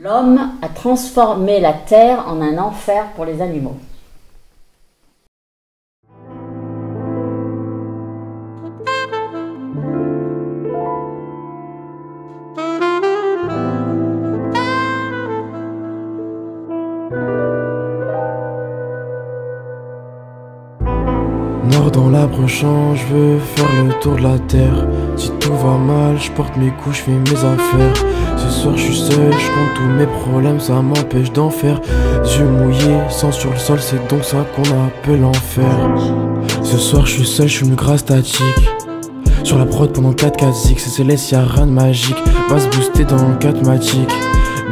L'homme a transformé la terre en un enfer pour les animaux. Noir dans l'arbre champ, je veux faire le tour de la terre. Si tout va mal, je porte mes couches, je fais mes affaires. Ce soir je suis seul, je compte tous mes problèmes, ça m'empêche d'en faire. Yeux mouillés, sang sur le sol, c'est donc ça qu'on appelle l'enfer. Ce soir je suis seul, je suis une grasse statique. Sur la prod pendant 4-4 c'est céleste, y'a rien de magique. Va se booster dans le 4 matic.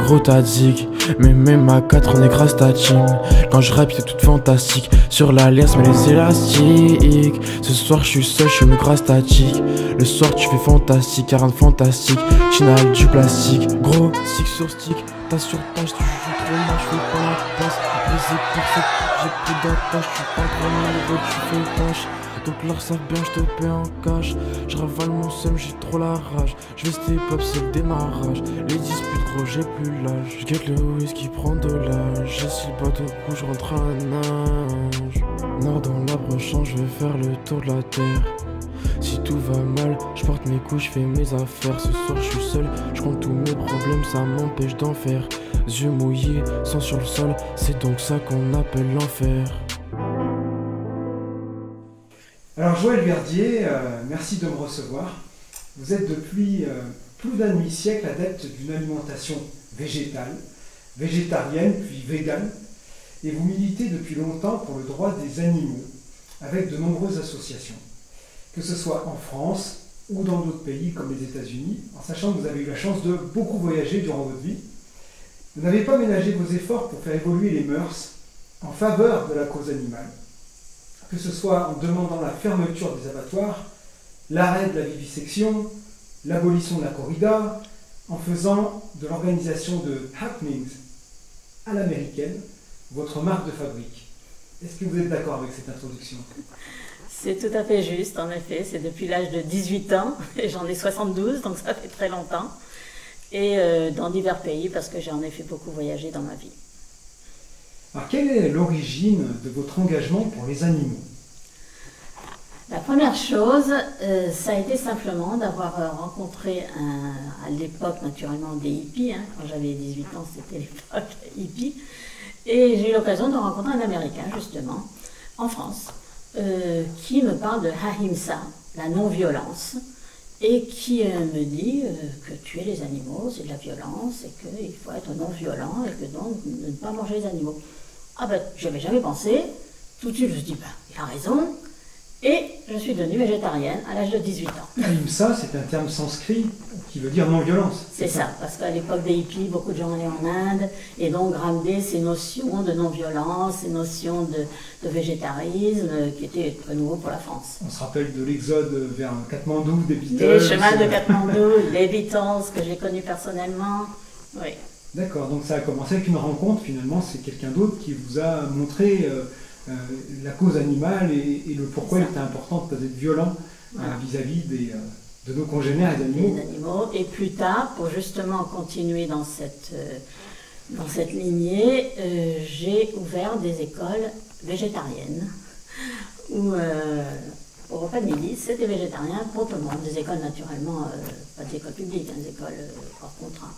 Gros tadzik, mais même à 4 on est grâce ta team. Quand je rappe c'est tout fantastique. Sur l'alliance mais les élastiques. Ce soir je suis seul, je suis une grâce statique. Le soir tu fais fantastique, y'a rien de fantastique. Chinal du plastique, gros stick sur stick. T'as sur tâche, tu joues trop mal, je fais pas la passe. Brisé par cette, j'ai plus d'attache. Tu pas trop mal, tu fais tâche. Donc leur savent bien, je te paie en cash. Je ravale mon seum, j'ai trop la rage. Je vais step up, c'est le démarrage. Les disputes gros, j'ai plus l'âge. Je guette le whisky, prend de l'âge. J'ai si le bateau couche, je rentre à la nage. Nord dans l'arbre champ, je vais faire le tour de la terre. Si tout va mal, je porte mes couches, je fais mes affaires. Ce soir je suis seul, je compte tous mes problèmes, ça m'empêche d'en faire. Yeux mouillés, sang sur le sol, c'est donc ça qu'on appelle l'enfer. Alors Joël Verdier, merci de me recevoir. Vous êtes depuis plus d'un demi-siècle adepte d'une alimentation végétale, végétarienne puis végane, et vous militez depuis longtemps pour le droit des animaux, avec de nombreuses associations, que ce soit en France ou dans d'autres pays comme les États-Unis, en sachant que vous avez eu la chance de beaucoup voyager durant votre vie. Vous n'avez pas ménagé vos efforts pour faire évoluer les mœurs en faveur de la cause animale, que ce soit en demandant la fermeture des abattoirs, l'arrêt de la vivisection, l'abolition de la corrida, en faisant de l'organisation de happenings à l'américaine votre marque de fabrique. Est-ce que vous êtes d'accord avec cette introduction? C'est tout à fait juste, en effet. C'est depuis l'âge de 18 ans, et j'en ai 72, donc ça fait très longtemps. Et dans divers pays, parce que j'ai en effet beaucoup voyagé dans ma vie. Alors, quelle est l'origine de votre engagement pour les animaux? La première chose, ça a été simplement d'avoir rencontré, à l'époque naturellement des hippies, hein, quand j'avais 18 ans c'était l'époque hippie, et j'ai eu l'occasion de rencontrer un Américain justement, en France, qui me parle de Ahimsa, la non-violence, et qui me dit que tuer les animaux c'est de la violence, et qu'il faut être non-violent, et que donc ne pas manger les animaux. Ah ben, j'y avais jamais pensé. Tout de suite, je me suis dit, ben, il a raison. Et je suis devenue végétarienne à l'âge de 18 ans. Ahimsa, c'est un terme sanskrit qui veut dire non-violence. C'est ça, parce qu'à l'époque des hippies, beaucoup de gens allaient en Inde, et donc ramenaient ces notions de non-violence, ces notions de végétarisme, qui étaient très nouveaux pour la France. On se rappelle de l'exode vers Katmandou, des Beatles. Des chemins de Katmandou, des Beatles, que j'ai connus personnellement. Oui. D'accord, donc ça a commencé avec une rencontre, finalement, c'est quelqu'un d'autre qui vous a montré la cause animale et le pourquoi il était important de ne pas être violent vis-à-vis de nos congénères et d'animaux. Et plus tard, pour justement continuer dans cette lignée, j'ai ouvert des écoles végétariennes, où au repas de midi, c'était végétarien pour tout le monde. Des écoles naturellement, pas des écoles publiques, des écoles hors contrat.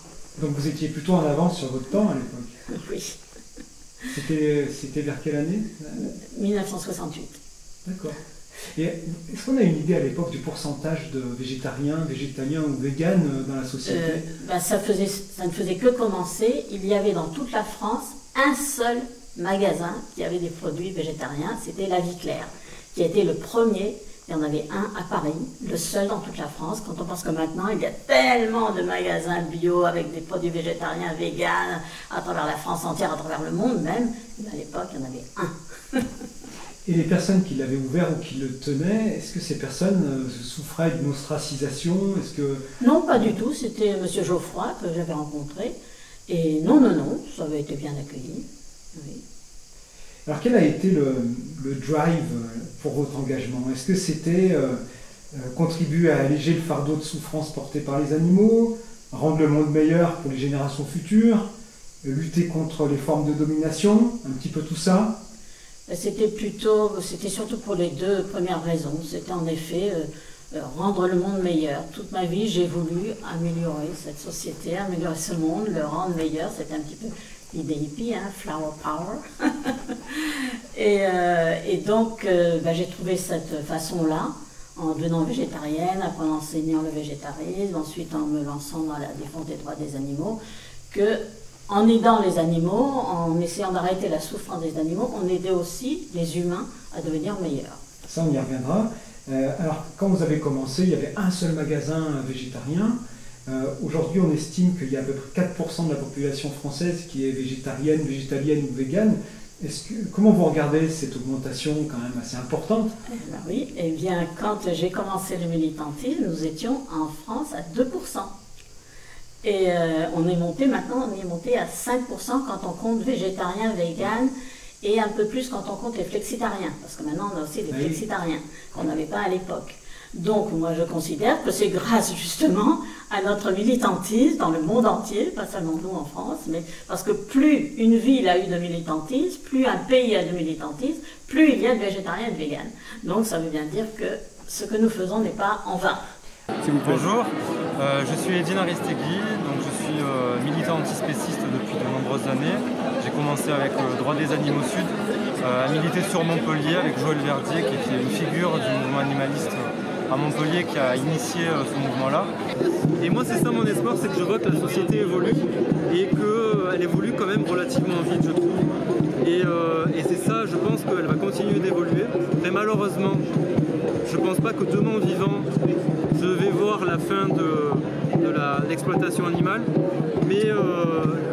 Donc vous étiez plutôt en avance sur votre temps à l'époque? Oui. C'était vers quelle année? 1968. D'accord. Et est-ce qu'on a une idée à l'époque du pourcentage de végétariens, végétaliens ou véganes dans la société? Ça ne faisait que commencer. Il y avait dans toute la France un seul magasin qui avait des produits végétariens, c'était La Vie Claire, qui a été le premier. Il y en avait un à Paris, le seul dans toute la France. Quand on pense que maintenant, il y a tellement de magasins bio avec des produits végétariens, véganes, à travers la France entière, à travers le monde même, à l'époque, il y en avait un. Et les personnes qui l'avaient ouvert ou qui le tenaient, est-ce que ces personnes souffraient d'une ostracisation? Non, pas du tout. C'était M. Geoffroy que j'avais rencontré. Et non, ça avait été bien accueilli. Oui. Alors quel a été le drive pour votre engagement? Est-ce que c'était contribuer à alléger le fardeau de souffrance porté par les animaux, rendre le monde meilleur pour les générations futures, lutter contre les formes de domination, un petit peu tout ça? C'était surtout pour les deux premières raisons. C'était en effet rendre le monde meilleur. Toute ma vie, j'ai voulu améliorer cette société, améliorer ce monde, le rendre meilleur. C'était un petit peu l'idée hippie, hein, flower power. et donc, j'ai trouvé cette façon-là, en devenant végétarienne, après en enseignant le végétarisme, ensuite en me lançant dans la défense des droits des animaux, que en aidant les animaux, en essayant d'arrêter la souffrance des animaux, on aidait aussi les humains à devenir meilleurs. Ça, on y reviendra. Alors, quand vous avez commencé, il y avait un seul magasin végétarien. Aujourd'hui, on estime qu'il y a à peu près 4% de la population française qui est végétarienne, végétalienne ou végane. Comment vous regardez cette augmentation quand même assez importante? Oui, eh bien, quand j'ai commencé le militantisme, nous étions en France à 2%. Et on est monté maintenant, on est monté à 5% quand on compte végétarien, vegan, et un peu plus quand on compte les flexitariens, parce que maintenant on a aussi des flexitariens qu'on n'avait pas à l'époque. Donc moi je considère que c'est grâce justement à notre militantisme dans le monde entier, pas seulement nous en France, mais parce que plus une ville a eu de militantisme, plus un pays a de militantisme, plus il y a de végétariens et de véganes. Donc ça veut bien dire que ce que nous faisons n'est pas en vain. Bonjour, je suis Edine Aristegui, donc je suis militant antispéciste depuis de nombreuses années. J'ai commencé avec le droit des animaux sud, à militer sur Montpellier avec Joël Verdier, qui était une figure du mouvement animaliste à Montpellier qui a initié ce mouvement-là. Et moi c'est ça mon espoir, c'est que je vois que la société évolue et qu'elle évolue quand même relativement vite, je trouve. Et c'est ça, je pense qu'elle va continuer d'évoluer. Mais malheureusement, je ne pense pas que de mon vivant, je vais voir la fin de l'exploitation animale, mais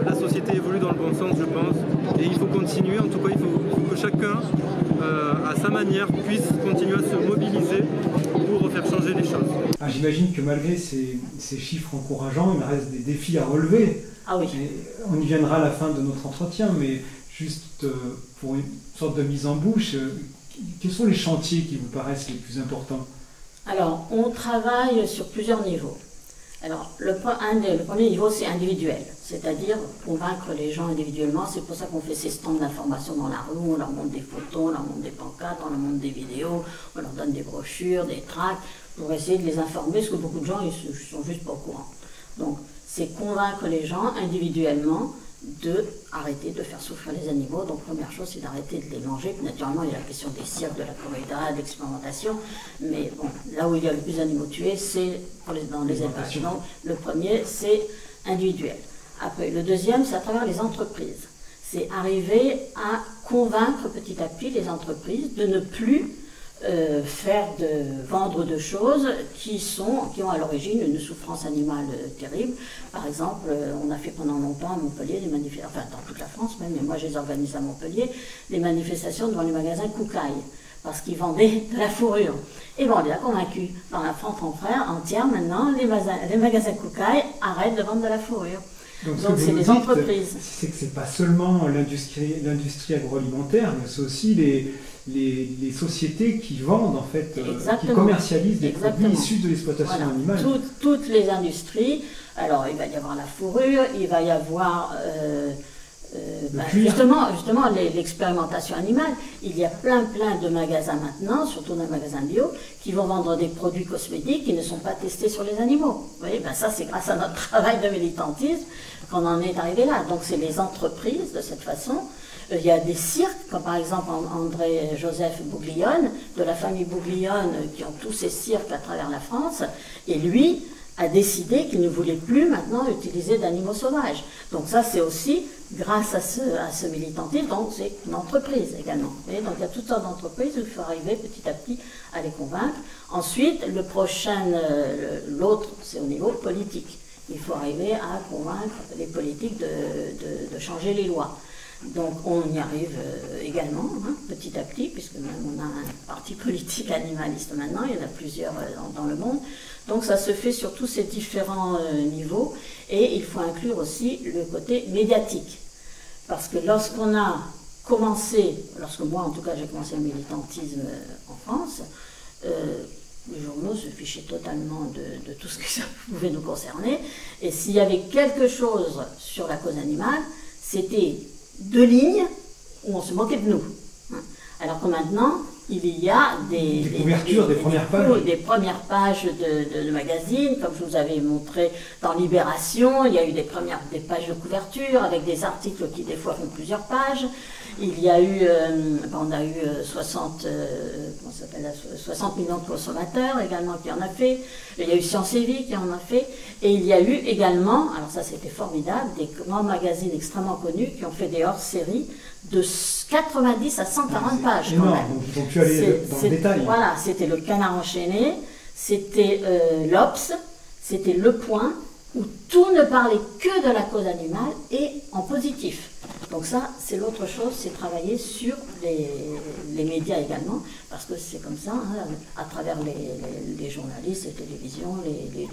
la société évolue dans le bon sens, je pense, et il faut continuer. En tout cas, il faut que chacun, à sa manière, puisse continuer à se mobiliser pour faire changer les choses. Ah, j'imagine que malgré ces chiffres encourageants, il reste des défis à relever. Ah oui. Et on y viendra à la fin de notre entretien, mais juste pour une sorte de mise en bouche, quels sont les chantiers qui vous paraissent les plus importants? Alors, on travaille sur plusieurs niveaux. Alors, le premier niveau, c'est individuel, c'est-à-dire convaincre les gens individuellement. C'est pour ça qu'on fait ces stands d'information dans la rue, on leur montre des photos, on leur montre des pancartes, on leur montre des vidéos, on leur donne des brochures, des tracts, pour essayer de les informer, parce que beaucoup de gens, ils sont juste pas au courant. Donc, c'est convaincre les gens individuellement de arrêter de faire souffrir les animaux. Donc première chose, c'est d'arrêter de les manger. Puis, naturellement, il y a la question des cirques, de la corrida, de l'expérimentation. Mais bon, là où il y a le plus d'animaux tués, c'est dans les élevages. Donc le premier, c'est individuel. Après, le deuxième, c'est à travers les entreprises. C'est arriver à convaincre petit à petit les entreprises de ne plus vendre de choses qui ont à l'origine une souffrance animale terrible. Par exemple, on a fait pendant longtemps à Montpellier des manifestations, enfin dans toute la France même, mais moi je les organise à Montpellier, des manifestations devant les magasins Koukaï, parce qu'ils vendaient de la fourrure. Et bon, on les a convaincus. Dans la France entière, maintenant, les magasins Koukaï arrêtent de vendre de la fourrure. Donc c'est les entreprises. C'est que c'est pas seulement l'industrie agroalimentaire, mais c'est aussi les sociétés qui vendent, en fait, qui commercialisent des produits issus de l'exploitation animale. Toutes les industries. Alors, il va y avoir la fourrure, il va y avoir justement l'expérimentation animale. Il y a plein de magasins maintenant, surtout dans les magasins bio, qui vont vendre des produits cosmétiques qui ne sont pas testés sur les animaux. Vous voyez, ça c'est grâce à notre travail de militantisme qu'on en est arrivé là. Donc c'est les entreprises de cette façon. Il y a des cirques, comme par exemple André-Joseph Bouglione, de la famille Bouglione, qui ont tous ces cirques à travers la France, et lui a décidé qu'il ne voulait plus maintenant utiliser d'animaux sauvages. Donc ça c'est aussi grâce à ce militantisme, donc c'est une entreprise également. Et donc il y a toutes sortes d'entreprises où il faut arriver petit à petit à les convaincre. Ensuite, l'autre c'est au niveau politique. Il faut arriver à convaincre les politiques de changer les lois. Donc on y arrive également, petit à petit, puisque même on a un parti politique animaliste maintenant, il y en a plusieurs dans le monde. Donc ça se fait sur tous ces différents niveaux, et il faut inclure aussi le côté médiatique. Parce que lorsque moi en tout cas j'ai commencé le militantisme en France, Les journaux se fichaient totalement de tout ce que ça pouvait nous concerner. Et s'il y avait quelque chose sur la cause animale, c'était 2 lignes où on se moquait de nous. Alors que maintenant, il y a des couvertures, des premières pages. Des premières pages de magazines, comme je vous avais montré dans Libération. Il y a eu des pages de couverture avec des articles qui des fois font plusieurs pages. Il y a eu, on a eu 60 millions de consommateurs également qui en a fait. Il y a eu Science et Vie qui en a fait. Et il y a eu également, alors ça c'était formidable, des grands magazines extrêmement connus qui ont fait des hors-séries de 90 à 140 pages. Énorme, donc ils ont pu aller dans le détail. Voilà, c'était le Canard enchaîné, c'était l'Obs, c'était Le Point, où tout ne parlait que de la cause animale et en positif. Donc ça, c'est l'autre chose, c'est travailler sur les médias également, parce que c'est comme ça, hein, à travers les journalistes, les télévisions,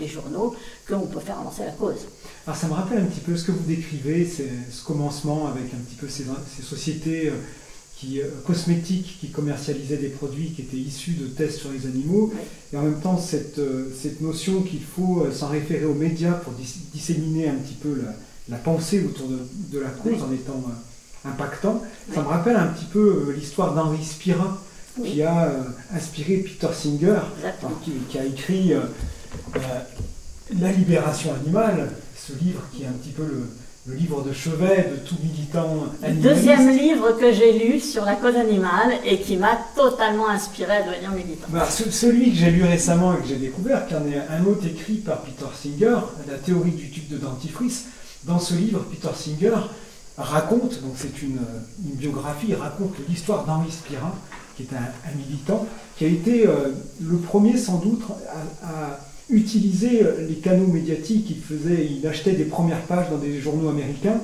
les journaux, qu'on peut faire avancer la cause. Alors ça me rappelle un petit peu ce que vous décrivez, ce commencement avec un petit peu ces sociétés cosmétiques qui commercialisaient des produits qui étaient issus de tests sur les animaux, oui. Et en même temps cette notion qu'il faut s'en référer aux médias pour disséminer un petit peu la pensée autour de la cause, oui. En étant impactant. Oui. Ça me rappelle un petit peu l'histoire d'Henri Spira, oui. Qui a inspiré Peter Singer, qui a écrit La libération animale, ce livre qui est un petit peu le livre de chevet de tout militant animaliste. Le 2e livre que j'ai lu sur la cause animale et qui m'a totalement inspiré à devenir militant. Celui que j'ai lu récemment et que j'ai découvert, qui en est un autre écrit par Peter Singer, La théorie du tube de dentifrice. Dans ce livre, Peter Singer raconte, donc c'est une biographie, il raconte l'histoire d'Henri Spira, qui est un militant, qui a été le premier sans doute à utiliser les canaux médiatiques. Il achetait des premières pages dans des journaux américains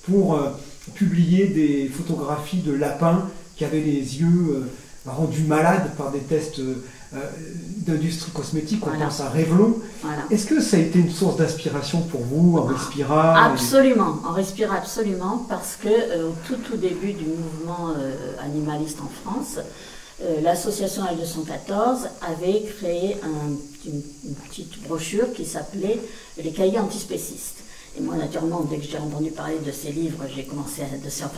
pour publier des photographies de lapins qui avaient les yeux rendus malades par des tests d'industrie cosmétique. On pense à Revlon. Voilà. Est-ce que ça a été une source d'inspiration pour vous, Henri Spira? Absolument, Henri Spira, absolument, parce que au tout début du mouvement animaliste en France, l'association L214 avait créé une petite brochure qui s'appelait Les cahiers antispécistes. Et moi, naturellement, dès que j'ai entendu parler de ces livres,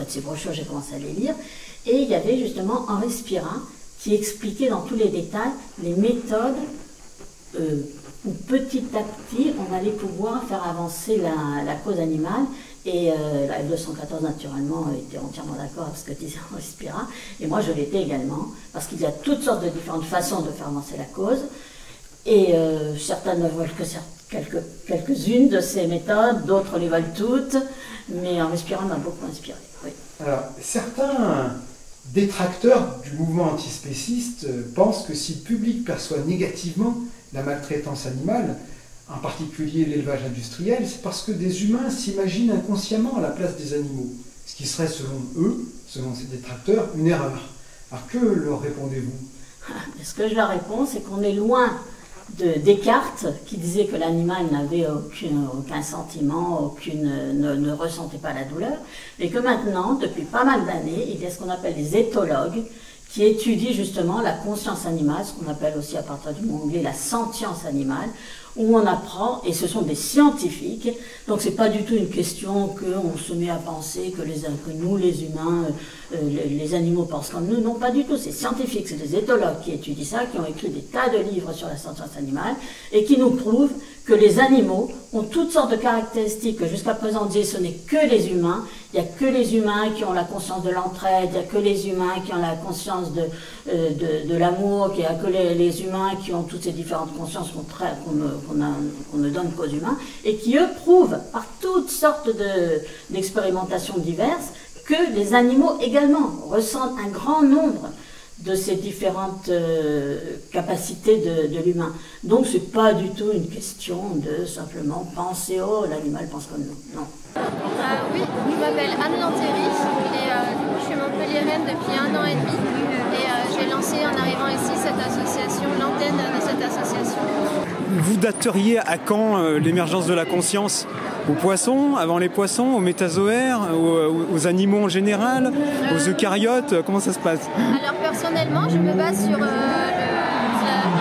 ces brochures, j'ai commencé à les lire. Et il y avait justement Henri Spira qui expliquait dans tous les détails les méthodes où petit à petit, on allait pouvoir faire avancer la cause animale. Et la L214, naturellement, était entièrement d'accord avec ce que disait Henri Spira. Et moi, je l'étais également, parce qu'il y a toutes sortes de différentes façons de faire avancer la cause. Et certaines ne veulent que quelques-unes de ces méthodes, d'autres les veulent toutes. Mais Henri Spira m'a beaucoup inspiré. Oui. Alors, certains détracteurs du mouvement antispéciste pensent que si le public perçoit négativement la maltraitance animale, en particulier l'élevage industriel, c'est parce que des humains s'imaginent inconsciemment à la place des animaux, ce qui serait selon eux, selon ces détracteurs, une erreur. Alors que leur répondez-vous? Ce que je leur réponds, c'est qu'on est loin de Descartes, qui disait que l'animal n'avait aucun sentiment, ne ressentait pas la douleur, et que maintenant, depuis pas mal d'années, il y a ce qu'on appelle les éthologues, qui étudient justement la conscience animale, ce qu'on appelle aussi à partir du mot anglais la sentience animale, où on apprend, et ce sont des scientifiques, donc c'est pas du tout une question qu'on se met à penser que nous, les humains, les animaux pensent comme nous, non, pas du tout, c'est scientifique, c'est des éthologues qui étudient ça, qui ont écrit des tas de livres sur la sentience animale, et qui nous prouvent que les animaux ont toutes sortes de caractéristiques que jusqu'à présent on disait ce n'est que les humains, il n'y a que les humains qui ont la conscience de l'entraide, il n'y a que les humains qui ont la conscience de l'amour, il n'y a que les humains qui ont toutes ces différentes consciences qu'on ne donne qu'aux humains, et qui eux prouvent par toutes sortes d'expérimentations diverses que les animaux également ressentent un grand nombre de ces différentes capacités de l'humain. Donc c'est pas du tout une question de simplement penser « oh, l'animal pense comme nous ». Non. Oui, je m'appelle Anne Lantéry et je suis montpelliéraine depuis 1 an et demi et j'ai lancé en arrivant ici cette association, l'antenne de cette association. Vous dateriez à quand l'émergence de la conscience? Aux poissons, avant les poissons, aux métazoaires, aux animaux en général, aux eucaryotes? Comment ça se passe? Alors personnellement, je me base sur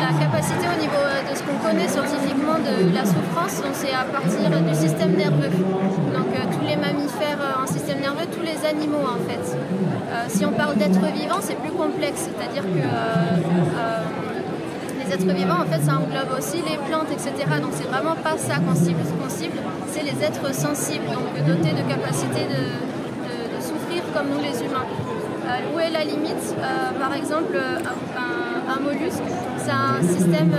la capacité au niveau de ce qu'on connaît scientifiquement de la souffrance, donc c'est à partir du système nerveux. Donc tous les mammifères en système nerveux, tous les animaux en fait. Si on parle d'êtres vivants, c'est plus complexe, c'est-à-dire que les êtres vivants, en fait, ça englobe aussi les plantes, etc. Donc c'est vraiment pas ça qu'on cible. Ce qu'on cible, c'est les êtres sensibles, donc dotés de capacités de souffrir comme nous les humains. Où est la limite? Par exemple, un mollusque, c'est un système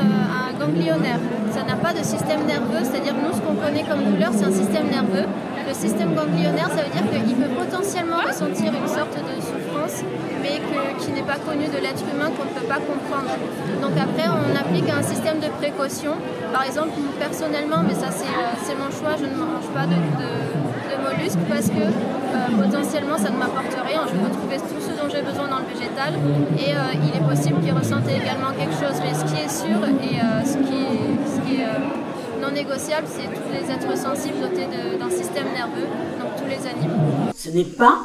ganglionnaire. Ça n'a pas de système nerveux, c'est-à-dire nous, ce qu'on connaît comme douleur, c'est un système nerveux. Le système ganglionnaire, ça veut dire qu'il peut potentiellement ressentir une sorte de souffrance, mais qui n'est pas connue de l'être humain, qu'on ne peut pas comprendre. Donc après, on applique un système de précaution. Par exemple, personnellement, mais ça c'est mon choix, je ne mange pas de mollusques parce que potentiellement ça ne m'apporte rien. Je peux trouver tout ce dont j'ai besoin dans le végétal et il est possible qu'ils ressentent également quelque chose. Mais ce qui est sûr et ce qui est non négociable, c'est tous les êtres sensibles dotés d'un système nerveux, donc tous les animaux. Ce n'est pas,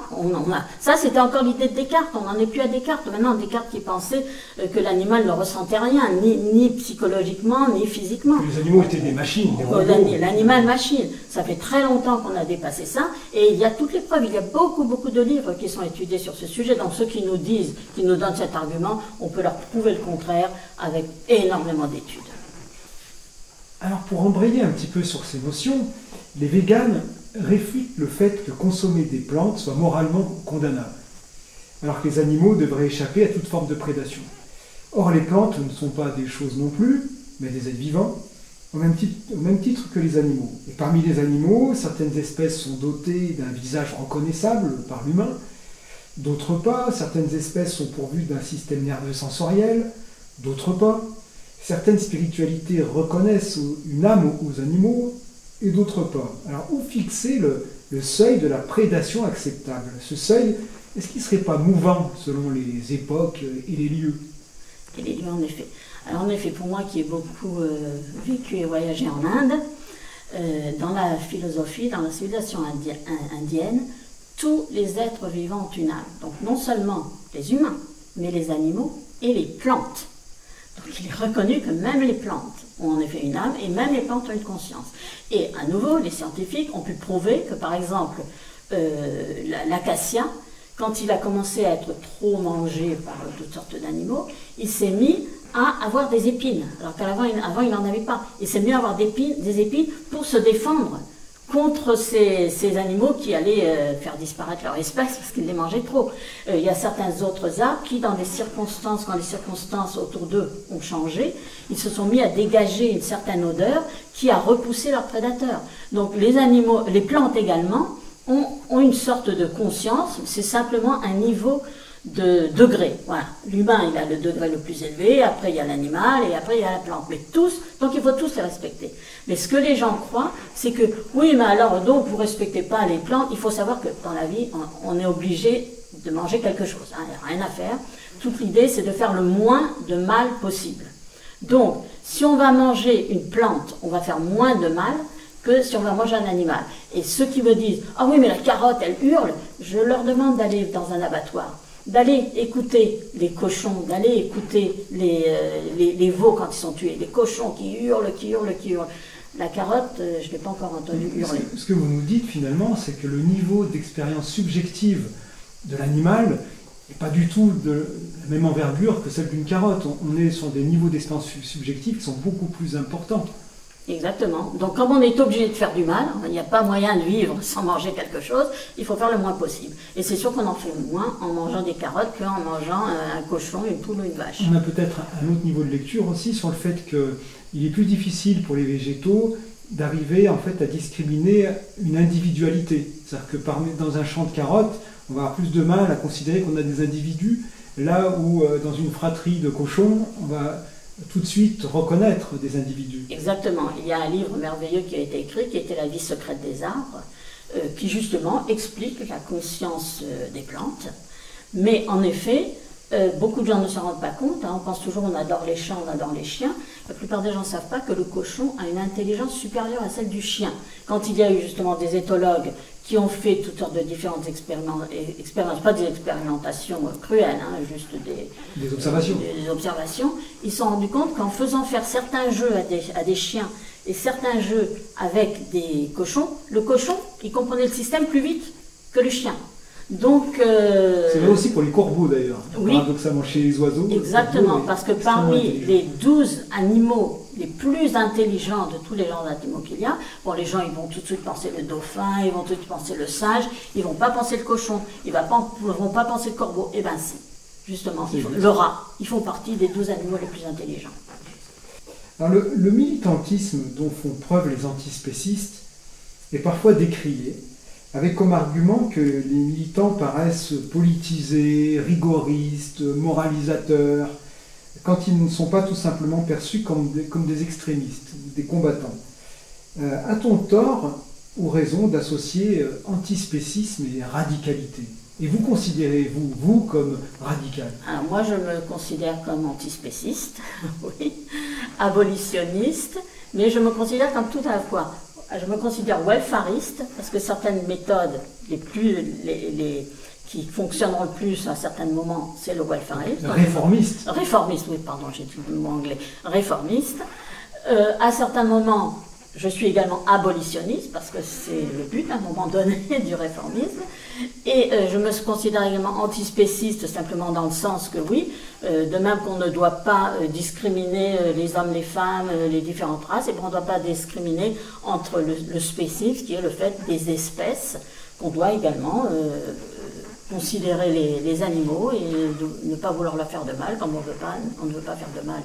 ça c'était encore l'idée de Descartes, on n'en est plus à Descartes. Maintenant, Descartes qui pensait que l'animal ne ressentait rien, ni psychologiquement, ni physiquement. Les animaux étaient des machines, des robots. L'animal machine, ça fait très longtemps qu'on a dépassé ça, et il y a toutes les preuves, il y a beaucoup de livres qui sont étudiés sur ce sujet, donc ceux qui nous disent, qui nous donnent cet argument, on peut leur prouver le contraire avec énormément d'études. Alors pour embrayer un petit peu sur ces notions, les véganes réfutent le fait que consommer des plantes soit moralement condamnable, alors que les animaux devraient échapper à toute forme de prédation. Or les plantes ne sont pas des choses non plus, mais des êtres vivants, au même titre que les animaux. Et parmi les animaux, certaines espèces sont dotées d'un visage reconnaissable par l'humain, d'autres pas, certaines espèces sont pourvues d'un système nerveux sensoriel, d'autres pas. Certaines spiritualités reconnaissent une âme aux animaux et d'autres pas. Alors, où fixer le seuil de la prédation acceptable? Ce seuil, est-ce qu'il ne serait pas mouvant selon les époques et les lieux? Et les lieux, en effet. Alors, en effet, pour moi qui ai beaucoup vécu et voyagé en Inde, dans la philosophie, dans la civilisation indienne, tous les êtres vivants ont une âme. Donc, non seulement les humains, mais les animaux et les plantes. Donc il est reconnu que même les plantes ont en effet une âme et même les plantes ont une conscience. Et à nouveau, les scientifiques ont pu prouver que par exemple, l'acacia, quand il a commencé à être trop mangé par toutes sortes d'animaux, il s'est mis à avoir des épines, alors qu'avant il n'en avait pas. Il s'est mis à avoir des épines pour se défendre contre ces animaux qui allaient faire disparaître leur espèce parce qu'ils les mangeaient trop. Il y a certains autres arbres qui, dans des circonstances, quand les circonstances autour d'eux ont changé, ils se sont mis à dégager une certaine odeur qui a repoussé leurs prédateurs. Donc les animaux, les plantes également, ont une sorte de conscience, c'est simplement un niveau de degré. Voilà. L'humain, il a le degré le plus élevé, après il y a l'animal et après il y a la plante. Mais tous, donc il faut tous les respecter. Mais ce que les gens croient, c'est que, oui, mais alors donc vous ne respectez pas les plantes, il faut savoir que dans la vie, on est obligé de manger quelque chose. Hein, il n'y a rien à faire. Toute l'idée, c'est de faire le moins de mal possible. Donc, si on va manger une plante, on va faire moins de mal que si on va manger un animal. Et ceux qui me disent « Ah oui, mais la carotte, elle hurle », je leur demande d'aller dans un abattoir, d'aller écouter les cochons, d'aller écouter les veaux quand ils sont tués, les cochons qui hurlent. La carotte, je ne l'ai pas encore entendu hurler. Ce que vous nous dites finalement, c'est que le niveau d'expérience subjective de l'animal n'est pas du tout de la même envergure que celle d'une carotte. On est sur des niveaux d'expérience subjective qui sont beaucoup plus importants. Exactement. Donc comme on est obligé de faire du mal, il n'y a pas moyen de vivre sans manger quelque chose, il faut faire le moins possible. Et c'est sûr qu'on en fait moins en mangeant des carottes qu'en mangeant un cochon, une poule ou une vache. On a peut-être un autre niveau de lecture aussi sur le fait qu'il est plus difficile pour les végétaux d'arriver en fait à discriminer une individualité. C'est-à-dire que dans un champ de carottes, on va avoir plus de mal à considérer qu'on a des individus, là où dans une fratrie de cochons, on va tout de suite reconnaître des individus. Exactement. Il y a un livre merveilleux qui a été écrit, qui était La vie secrète des arbres, qui justement explique la conscience des plantes. Mais en effet, Beaucoup de gens ne s'en rendent pas compte, hein. On pense toujours on adore les chats, on adore les chiens. La plupart des gens ne savent pas que le cochon a une intelligence supérieure à celle du chien. Quand il y a eu justement des éthologues qui ont fait toutes sortes de différentes expériences, pas des expérimentations cruelles, hein, juste des observations. Des observations, ils se sont rendus compte qu'en faisant faire certains jeux à des chiens et certains jeux avec des cochons, le cochon, il comprenait le système plus vite que le chien. Donc, c'est vrai aussi pour les corbeaux d'ailleurs, oui, paradoxalement chez les oiseaux. Exactement, parce que parmi les 12 animaux les plus intelligents de tous les genres d'animaux qu'il y a, bon, les gens ils vont tout de suite penser le dauphin, ils vont tout de suite penser le singe, ils ne vont pas penser le cochon, ils ne vont pas penser le corbeau. Eh bien si, justement, le rat, ils font partie des 12 animaux les plus intelligents. Alors le militantisme dont font preuve les antispécistes est parfois décrié, avec comme argument que les militants paraissent politisés, rigoristes, moralisateurs, quand ils ne sont pas tout simplement perçus comme des extrémistes, des combattants. A-t-on tort ou raison d'associer antispécisme et radicalité? Et vous considérez-vous, vous, comme radical? Alors moi, je me considère comme antispéciste, oui, abolitionniste, mais je me considère comme tout à la fois. Je me considère welfariste, parce que certaines méthodes qui fonctionneront le plus à certains moments, c'est le welfarisme. Réformiste. Réformiste, oui, pardon, j'ai tout le mot anglais. Réformiste. À certains moments, je suis également abolitionniste, parce que c'est le but à un moment donné du réformisme. Et je me considère également antispéciste, simplement dans le sens que oui, de même qu'on ne doit pas discriminer les hommes, les femmes, les différentes races, et on ne doit pas discriminer entre le spécisme, qui est le fait des espèces, qu'on doit également considérer les animaux et ne pas vouloir leur faire de mal, comme on ne veut pas faire de mal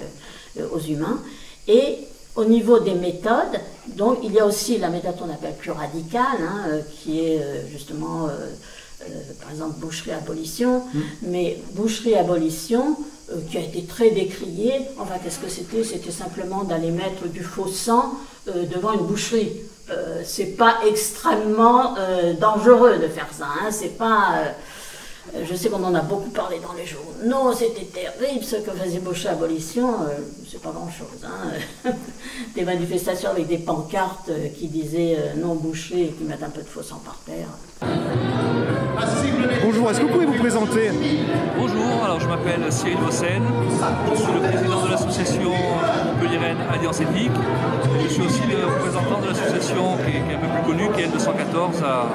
aux humains. Et au niveau des méthodes, donc il y a aussi la méthode qu'on appelle plus radicale, hein, qui est justement, par exemple, boucherie-abolition, mais boucherie-abolition, qui a été très décriée, enfin qu'est-ce que c'était? C'était simplement d'aller mettre du faux sang devant une boucherie. C'est pas extrêmement dangereux de faire ça, hein, c'est pas... je sais qu'on en a beaucoup parlé dans les journaux, c'était terrible ce que faisait Boucherie-Abolition, c'est pas grand chose, hein. Des manifestations avec des pancartes qui disaient non boucherie et qui mettent un peu de faux sang par terre. Bonjour, est-ce que vous pouvez vous présenter? Bonjour, alors je m'appelle Cyril Vossen, je suis le président de l'association montpelliéraine Alliance Éthique. Je suis aussi le représentant de l'association qui est un peu plus connue, qui est L214 à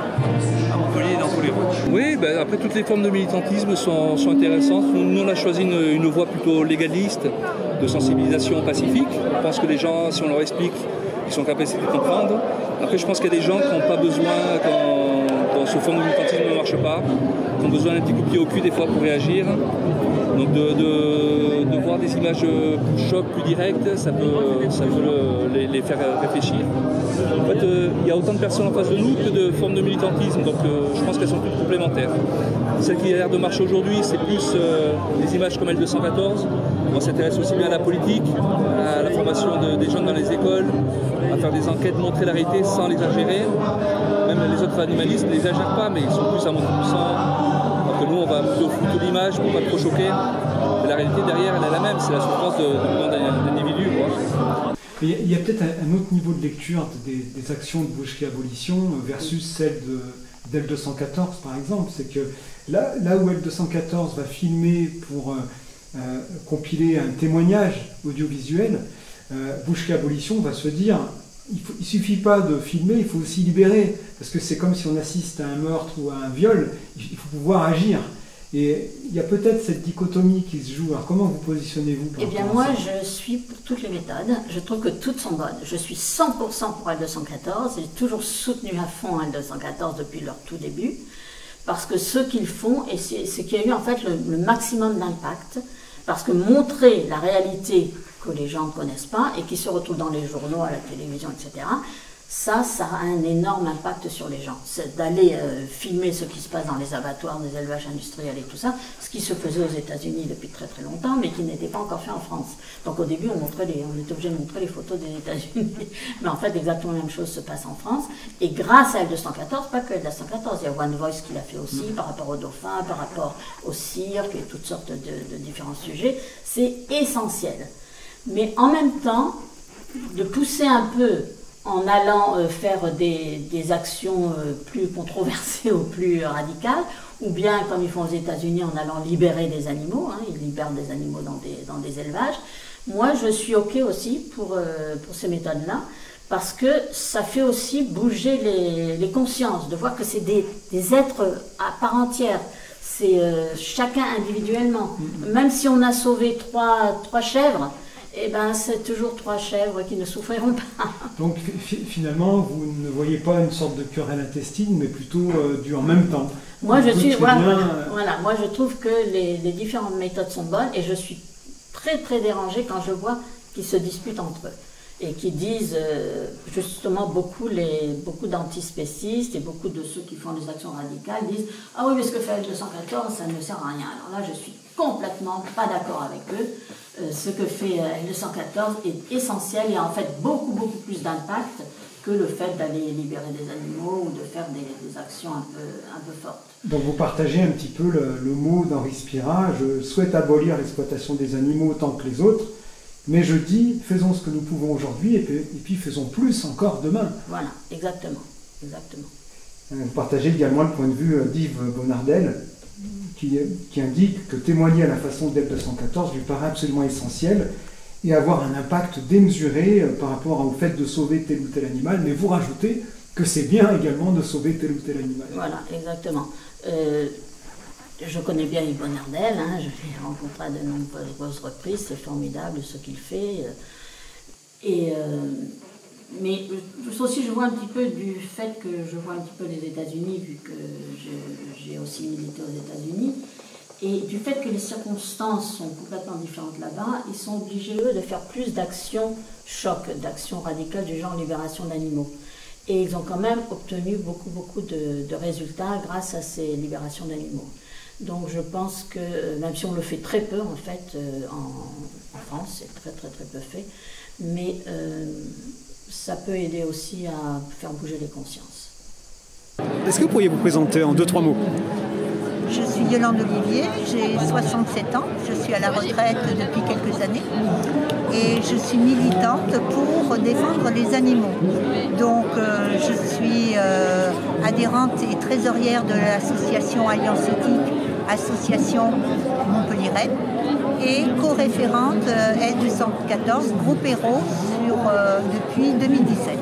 Montpellier et dans tous les rues. Oui, ben, après toutes les formes de militantisme sont intéressantes. Nous on a choisi une voie plutôt légaliste, de sensibilisation pacifique. Je pense que les gens, si on leur explique, ils sont capables de comprendre. Après je pense qu'il y a des gens qui n'ont pas besoin, quand ce forme de militantisme ne marche pas, qui ont besoin d'un petit coup de pied au cul des fois pour réagir. Donc de voir des images plus chocs, plus directes, ça peut les faire réfléchir. En fait, il y a autant de personnes en face de nous que de formes de militantisme, donc je pense qu'elles sont toutes complémentaires. Celle qui a l'air de marcher aujourd'hui, c'est plus des images comme L214. On s'intéresse aussi bien à la politique, à la formation des jeunes dans les écoles, à faire des enquêtes, montrer la réalité sans l'exagérer. Même les autres animalistes ne les exagèrent pas, mais ils sont plus à montrer du sang. Alors que nous, on va plutôt foutre l'image pour ne pas trop choquer. Mais la réalité derrière, elle est la même, c'est la souffrance d'un individu. Il y a peut-être un autre niveau de lecture des actions de boucherie-abolition versus celle d'L214, par exemple. C'est que là où L214 va filmer pour compiler un témoignage audiovisuel, boucherie-abolition va se dire il suffit pas de filmer, il faut aussi libérer, parce que c'est comme si on assiste à un meurtre ou à un viol, il faut pouvoir agir. Et il y a peut-être cette dichotomie qui se joue. Alors comment vous positionnez-vous? Eh bien moi je suis pour toutes les méthodes, je trouve que toutes sont bonnes. Je suis 100% pour L214, j'ai toujours soutenu à fond L214 depuis leur tout début, parce que ce qu'ils font, et c'est qu'il y a eu en fait le maximum d'impact, parce que montrer la réalité que les gens ne connaissent pas et qui se retrouvent dans les journaux, à la télévision, etc., ça a un énorme impact sur les gens. C'est d'aller filmer ce qui se passe dans les abattoirs, des élevages industriels et tout ça, ce qui se faisait aux États-Unis depuis très très longtemps, mais qui n'était pas encore fait en France. Donc au début, on était obligé de montrer les photos des États-Unis, mais en fait, exactement la même chose se passe en France. Et grâce à L214, pas que L214, il y a One Voice qui l'a fait aussi, par rapport aux dauphins, par rapport au cirque et toutes sortes de différents sujets. C'est essentiel. Mais en même temps, de pousser un peu en allant faire des actions plus controversées ou plus radicales, ou bien, comme ils font aux États-Unis, en allant libérer des animaux, hein, ils libèrent des animaux dans des élevages. Moi, je suis OK aussi pour ces méthodes-là, parce que ça fait aussi bouger les consciences, de voir que c'est des êtres à part entière. C'est chacun individuellement. Même si on a sauvé trois chèvres, eh ben, c'est toujours 3 chèvres qui ne souffriront pas. Donc finalement, vous ne voyez pas une sorte de querelle intestine, mais plutôt du en même temps. Moi, moi je trouve que les différentes méthodes sont bonnes et je suis très très dérangée quand je vois qu'ils se disputent entre eux et qui disent justement beaucoup d'antispécistes et beaucoup de ceux qui font des actions radicales disent « Ah oui, mais ce que fait L214, ça ne sert à rien ». Alors là, je suis complètement pas d'accord avec eux. Ce que fait L214 est essentiel et a en fait beaucoup plus d'impact que le fait d'aller libérer des animaux ou de faire des actions un peu fortes. Donc vous partagez un petit peu le mot d'Henri Spira, je souhaite abolir l'exploitation des animaux autant que les autres, mais je dis faisons ce que nous pouvons aujourd'hui et puis faisons plus encore demain. Voilà, exactement. Vous partagez également le point de vue d'Yves Bonardel, qui indique que témoigner à la façon d'L214 lui paraît absolument essentiel et avoir un impact démesuré par rapport au fait de sauver tel ou tel animal, mais vous rajoutez que c'est bien également de sauver tel ou tel animal. Voilà, exactement. Je connais bien Yves Bonardel, hein, je l'ai rencontré à de nombreuses reprises, c'est formidable ce qu'il fait. Mais aussi je vois un petit peu du fait que je vois un petit peu les États-Unis, vu que j'ai aussi milité aux États-Unis, et du fait que les circonstances sont complètement différentes là-bas, ils sont obligés, eux, de faire plus d'actions choc, d'actions radicales du genre libération d'animaux. Et ils ont quand même obtenu beaucoup de résultats grâce à ces libérations d'animaux. Donc je pense que, même si on le fait très peu en fait, en France, c'est très peu fait, mais ça peut aider aussi à faire bouger les consciences. Est-ce que vous pourriez vous présenter en 2-3 mots ? Je suis Yolande Olivier, j'ai 67 ans, je suis à la retraite depuis quelques années et je suis militante pour défendre les animaux. Donc je suis adhérente et trésorière de l'association Alliance Éthique, association Montpellier-Rennes, et co-référente L214, groupe héros depuis 2017.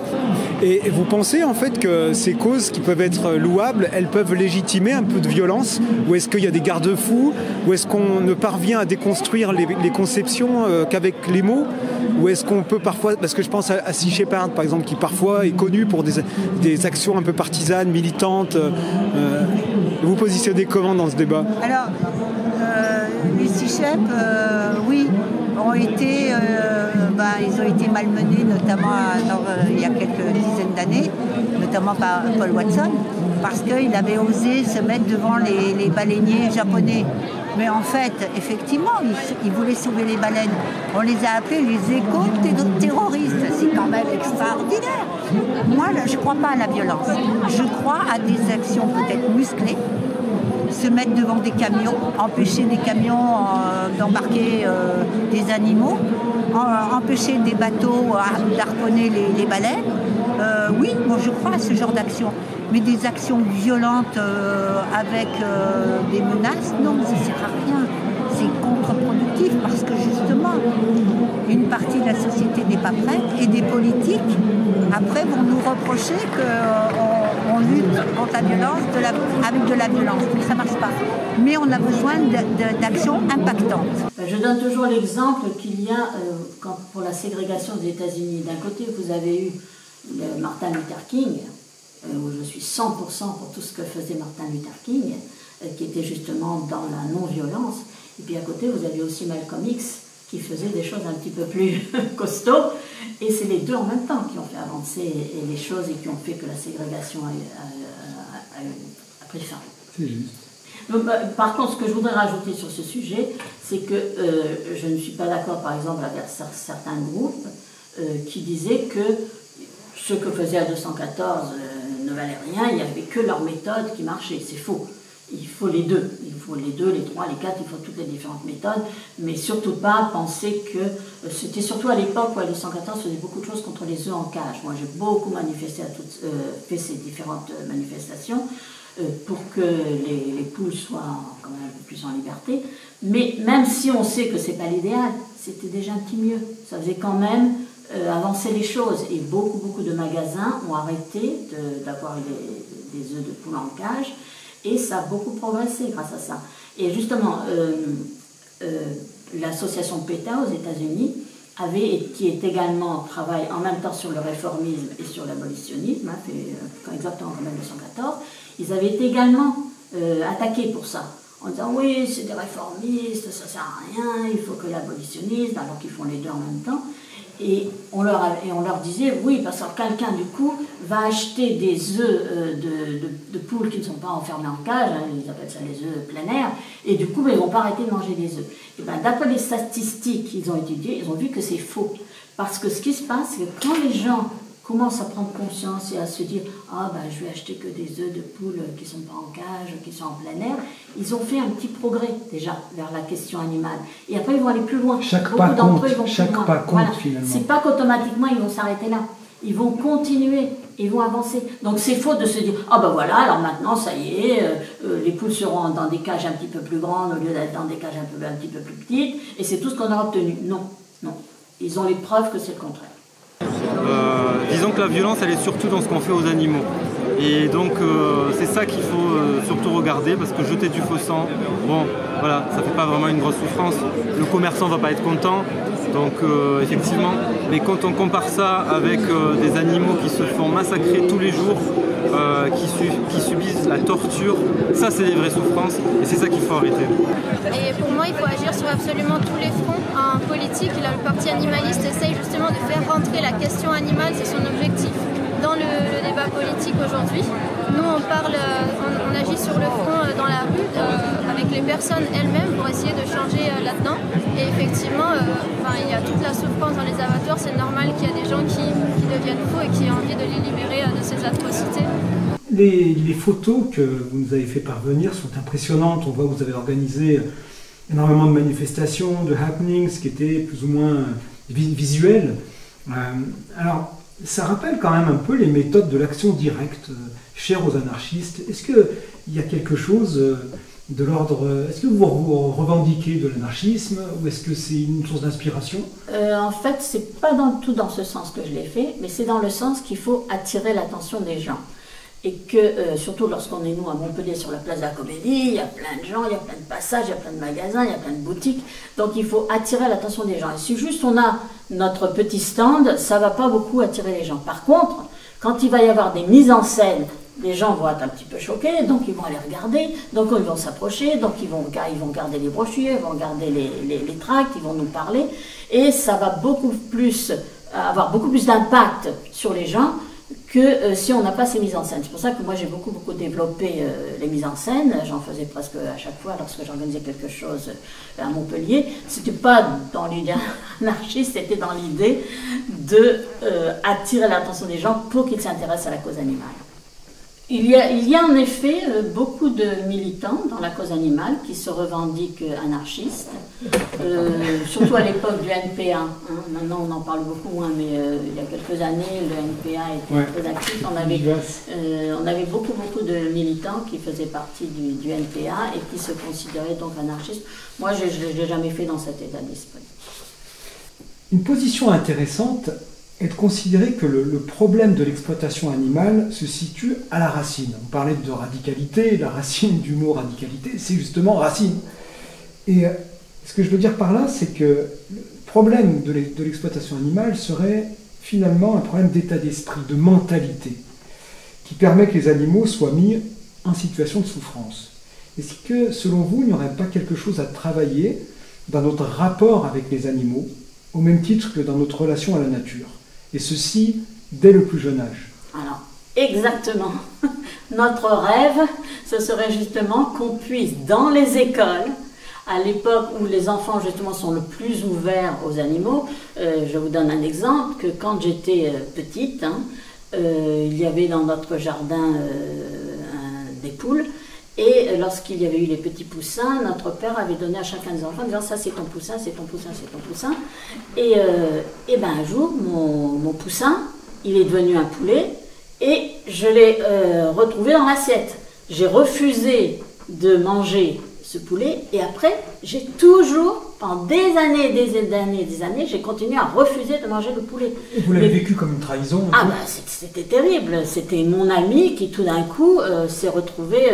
Et vous pensez en fait que ces causes qui peuvent être louables, elles peuvent légitimer un peu de violence? Ou est-ce qu'il y a des garde-fous? Ou est-ce qu'on ne parvient à déconstruire les conceptions qu'avec les mots? Ou est-ce qu'on peut parfois, parce que je pense à Sea Shepherd par exemple, qui parfois est connu pour des actions un peu partisanes, militantes. Vous positionnez comment dans ce débat? Alors, les Sea Shepherd, oui, ils ont été malmenés, notamment il y a quelques dizaines d'années, notamment par Paul Watson, parce qu'il avait osé se mettre devant les baleiniers japonais. Mais en fait, effectivement, ils voulaient sauver les baleines. On les a appelés les éco-terroristes. C'est quand même extraordinaire. Moi, je ne crois pas à la violence. Je crois à des actions peut-être musclées. Se mettre devant des camions, empêcher des camions d'embarquer des animaux, empêcher des bateaux d'harponner les baleines. Oui, moi je crois à ce genre d'action. Mais des actions violentes avec des menaces, non, ça ne sert à rien. C'est contre-productif parce que justement, une partie de la société n'est pas prête et des politiques, après, vont nous reprocher qu'on lutte contre la violence avec de la violence. Donc ça ne marche pas. Mais on a besoin d'actions impactantes. Je donne toujours l'exemple qu'il y a pour la ségrégation des États-Unis. D'un côté, vous avez eu Martin Luther King, où je suis 100% pour tout ce que faisait Martin Luther King, qui était justement dans la non-violence. Et puis à côté, vous avez aussi Malcolm X, qui faisaient des choses un petit peu plus costauds. Et c'est les deux en même temps qui ont fait avancer les choses et qui ont fait que la ségrégation a pris fin. C'est juste. Donc, par contre, ce que je voudrais rajouter sur ce sujet, c'est que je ne suis pas d'accord, par exemple, avec certains groupes qui disaient que ce que faisait A214 ne valait rien, il n'y avait que leur méthode qui marchait. C'est faux. Il faut les deux. Il faut les deux, les trois, les quatre, il faut toutes les différentes méthodes, mais surtout pas penser que c'était surtout à l'époque où A214 faisait beaucoup de choses contre les œufs en cage. Moi, j'ai beaucoup manifesté fait ces différentes manifestations pour que les poules soient quand même un peu plus en liberté. Mais même si on sait que c'est pas l'idéal, c'était déjà un petit mieux. Ça faisait quand même avancer les choses. Et beaucoup de magasins ont arrêté d'avoir des œufs de poule en cage. Et ça a beaucoup progressé grâce à ça. Et justement, l'association PETA aux États-Unis, qui est également travaille en même temps sur le réformisme et sur l'abolitionnisme, exactement comme en 1914, ils avaient été également attaqués pour ça, en disant oui, c'est des réformistes, ça sert à rien, il faut que l'abolitionnisme, alors qu'ils font les deux en même temps. Et on leur disait, oui, parce que quelqu'un, du coup, va acheter des œufs de poules qui ne sont pas enfermés en cage, hein, ils appellent ça les œufs plein air, et du coup, ils ne vont pas arrêter de manger des œufs. Et ben, d'après les statistiques qu'ils ont étudiées, ils ont vu que c'est faux. Parce que ce qui se passe, c'est que quand les gens commencent à prendre conscience et à se dire « Ah, ben, je vais acheter que des œufs de poules qui ne sont pas en cage, qui sont en plein air », ils ont fait un petit progrès, déjà, vers la question animale. Et après, ils vont aller plus loin. Chaque pas compte, finalement. C'est pas qu'automatiquement, ils vont s'arrêter là. Ils vont continuer, ils vont avancer. Donc, c'est faux de se dire « Ah, ben voilà, alors maintenant, ça y est, les poules seront dans des cages un petit peu plus grandes au lieu d'être dans des cages un petit peu plus petites, et c'est tout ce qu'on a obtenu. » Non, non. Ils ont les preuves que c'est le contraire. Disons que la violence, elle est surtout dans ce qu'on fait aux animaux. Et donc, c'est ça qu'il faut surtout regarder, parce que jeter du faux sang, bon, voilà, ça fait pas vraiment une grosse souffrance. Le commerçant va pas être content, donc effectivement. Mais quand on compare ça avec des animaux qui se font massacrer tous les jours, qui subissent la torture, ça c'est des vraies souffrances, et c'est ça qu'il faut arrêter. Et pour moi, il faut agir sur absolument tous les fronts. En politique, le parti animaliste essaye justement de faire rentrer la question animale, c'est son objectif, dans le débat politique aujourd'hui. Nous, on agit sur le front dans la rue, avec les personnes elles-mêmes pour essayer de changer là-dedans. Et effectivement, il y a toute la souffrance dans les abattoirs, c'est normal qu'il y a des gens qui deviennent fous et qui aient envie de les libérer de ces atrocités. Les photos que vous nous avez fait parvenir sont impressionnantes. On voit que vous avez organisé énormément de manifestations, de happenings qui étaient plus ou moins visuels. Alors, ça rappelle quand même un peu les méthodes de l'action directe chères aux anarchistes. Est-ce qu'il y a quelque chose de l'ordre... Est-ce que vous revendiquez de l'anarchisme ou est-ce que c'est une source d'inspiration? En fait, c'est pas tout dans ce sens que je l'ai fait, mais c'est dans le sens qu'il faut attirer l'attention des gens. Et que, surtout lorsqu'on est nous à Montpellier sur la place de la Comédie, il y a plein de gens, il y a plein de passages, il y a plein de magasins, il y a plein de boutiques. Donc il faut attirer l'attention des gens. Et si juste on a notre petit stand, ça ne va pas beaucoup attirer les gens. Par contre, quand il va y avoir des mises en scène, les gens vont être un petit peu choqués, donc ils vont aller regarder, donc ils vont s'approcher, donc ils vont garder les brochures, ils vont garder les tracts, ils vont nous parler. Et ça va avoir beaucoup plus d'impact sur les gens que si on n'a pas ces mises en scène. C'est pour ça que moi j'ai beaucoup développé les mises en scène. J'en faisais presque à chaque fois lorsque j'organisais quelque chose à Montpellier. C'était pas dans l'idée anarchiste, c'était dans l'idée de attirer l'attention des gens pour qu'ils s'intéressent à la cause animale. Il y a en effet beaucoup de militants dans la cause animale qui se revendiquent anarchistes, surtout à l'époque du NPA. Hein. Maintenant on en parle beaucoup moins, mais il y a quelques années le NPA était très actif. On avait beaucoup de militants qui faisaient partie du NPA et qui se considéraient donc anarchistes. Moi je ne l'ai jamais fait dans cet état d'esprit. Une position intéressante est de considérer que le problème de l'exploitation animale se situe à la racine. On parlait de radicalité, la racine du mot radicalité, c'est justement racine. Et ce que je veux dire par là, c'est que le problème de l'exploitation animale serait finalement un problème d'état d'esprit, de mentalité, qui permet que les animaux soient mis en situation de souffrance. Est-ce que, selon vous, il n'y aurait pas quelque chose à travailler dans notre rapport avec les animaux, au même titre que dans notre relation à la nature. Et ceci dès le plus jeune âge. Alors, exactement. Notre rêve, ce serait justement qu'on puisse, dans les écoles, à l'époque où les enfants justement sont le plus ouverts aux animaux, je vous donne un exemple, que quand j'étais petite, il y avait dans notre jardin des poules, et lorsqu'il y avait eu les petits poussins, notre père avait donné à chacun des enfants, en disant ça c'est ton poussin, c'est ton poussin, c'est ton poussin. Et ben un jour, mon poussin, il est devenu un poulet, et je l'ai retrouvé dans l'assiette. J'ai refusé de manger ce poulet, et après, j'ai toujours, pendant des années, j'ai continué à refuser de manger le poulet. Et vous l'avez vécu comme une trahison? Ah ben, c'était terrible. C'était mon ami qui, tout d'un coup, s'est retrouvé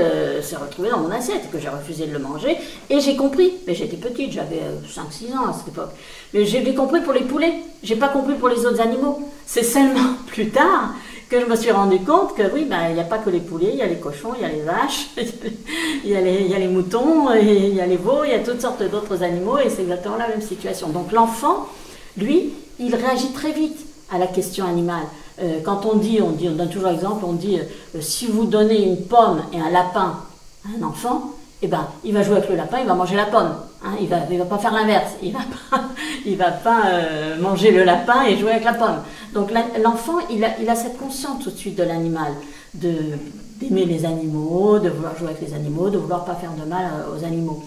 dans mon assiette, que j'ai refusé de le manger, et j'ai compris. Mais j'étais petite, j'avais 5-6 ans à cette époque. Mais j'ai compris pour les poulets, j'ai pas compris pour les autres animaux. C'est seulement plus tard que je me suis rendu compte que oui, ben, il n'y a pas que les poulets, il y a les cochons, il y a les vaches, il y a les moutons, il y a les veaux, il y a toutes sortes d'autres animaux, et c'est exactement la même situation. Donc l'enfant, lui, il réagit très vite à la question animale. Quand on donne toujours l'exemple, on dit si vous donnez une pomme et un lapin à un enfant, eh ben, il va jouer avec le lapin, il va manger la pomme. Hein, il va pas faire l'inverse. Il va pas manger le lapin et jouer avec la pomme. Donc l'enfant, il a cette conscience tout de suite de l'animal, d'aimer les animaux, de vouloir jouer avec les animaux, de vouloir pas faire de mal aux animaux.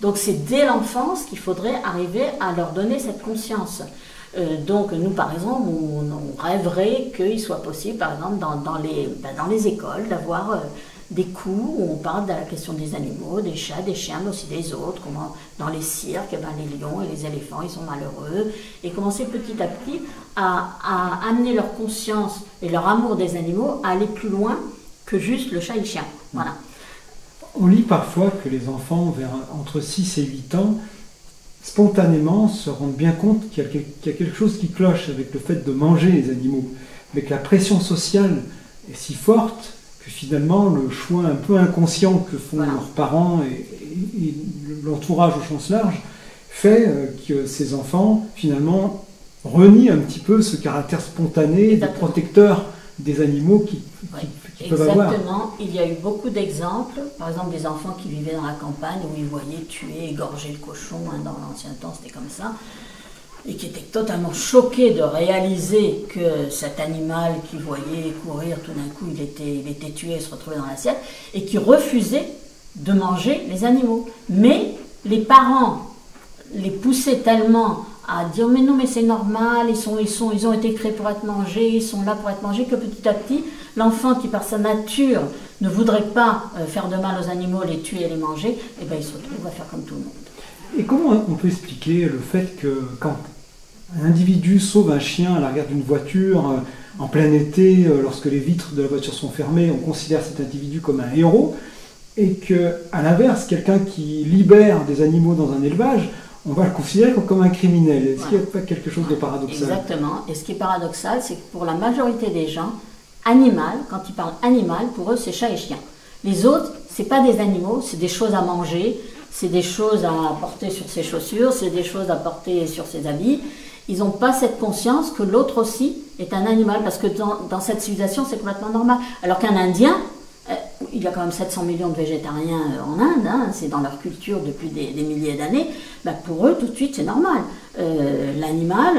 Donc c'est dès l'enfance qu'il faudrait arriver à leur donner cette conscience. Donc nous, par exemple, on rêverait qu'il soit possible, par exemple, dans les écoles, d'avoir des cours où on parle de la question des animaux, des chats, des chiens, mais aussi des autres, comment dans les cirques, les lions et les éléphants, ils sont malheureux, et commencer petit à petit à amener leur conscience et leur amour des animaux à aller plus loin que juste le chat et le chien. Voilà. On lit parfois que les enfants, entre 6 et 8 ans, spontanément se rendent bien compte qu'il y a quelque chose qui cloche avec le fait de manger les animaux, mais que la pression sociale est si forte que finalement le choix un peu inconscient que font leurs parents et l'entourage au sens large fait que ces enfants finalement renient un petit peu ce caractère spontané de protecteur des animaux qu'ils peuvent avoir. Exactement, il y a eu beaucoup d'exemples, par exemple des enfants qui vivaient dans la campagne où ils voyaient tuer, égorger le cochon, dans l'ancien temps c'était comme ça, et qui étaient totalement choqués de réaliser que cet animal qu'ils voyaient courir, tout d'un coup il était tué et se retrouvait dans l'assiette, et qui refusaient de manger les animaux. Mais les parents les poussaient tellement à dire mais non mais c'est normal, ils ont été créés pour être mangés, ils sont là pour être mangés, que petit à petit, l'enfant qui par sa nature ne voudrait pas faire de mal aux animaux, les tuer et les manger, et ben il se retrouve à faire comme tout le monde. Et comment on peut expliquer le fait que quand un individu sauve un chien à l'arrière d'une voiture, en plein été, lorsque les vitres de la voiture sont fermées, on considère cet individu comme un héros, et qu'à l'inverse, quelqu'un qui libère des animaux dans un élevage, on va le considérer comme un criminel. Est-ce qu'il n'y a pas quelque chose de paradoxal? Exactement. Et ce qui est paradoxal, c'est que pour la majorité des gens, animal, quand ils parlent animal, pour eux, c'est chat et chien. Les autres, c'est pas des animaux, c'est des choses à manger, c'est des choses à porter sur ses chaussures, c'est des choses à porter sur ses habits. Ils n'ont pas cette conscience que l'autre aussi est un animal, parce que dans cette civilisation, c'est complètement normal. Alors qu'un Indien, il y a quand même 700 millions de végétariens en Inde, hein, c'est dans leur culture depuis des milliers d'années, ben pour eux, tout de suite, c'est normal. L'animal,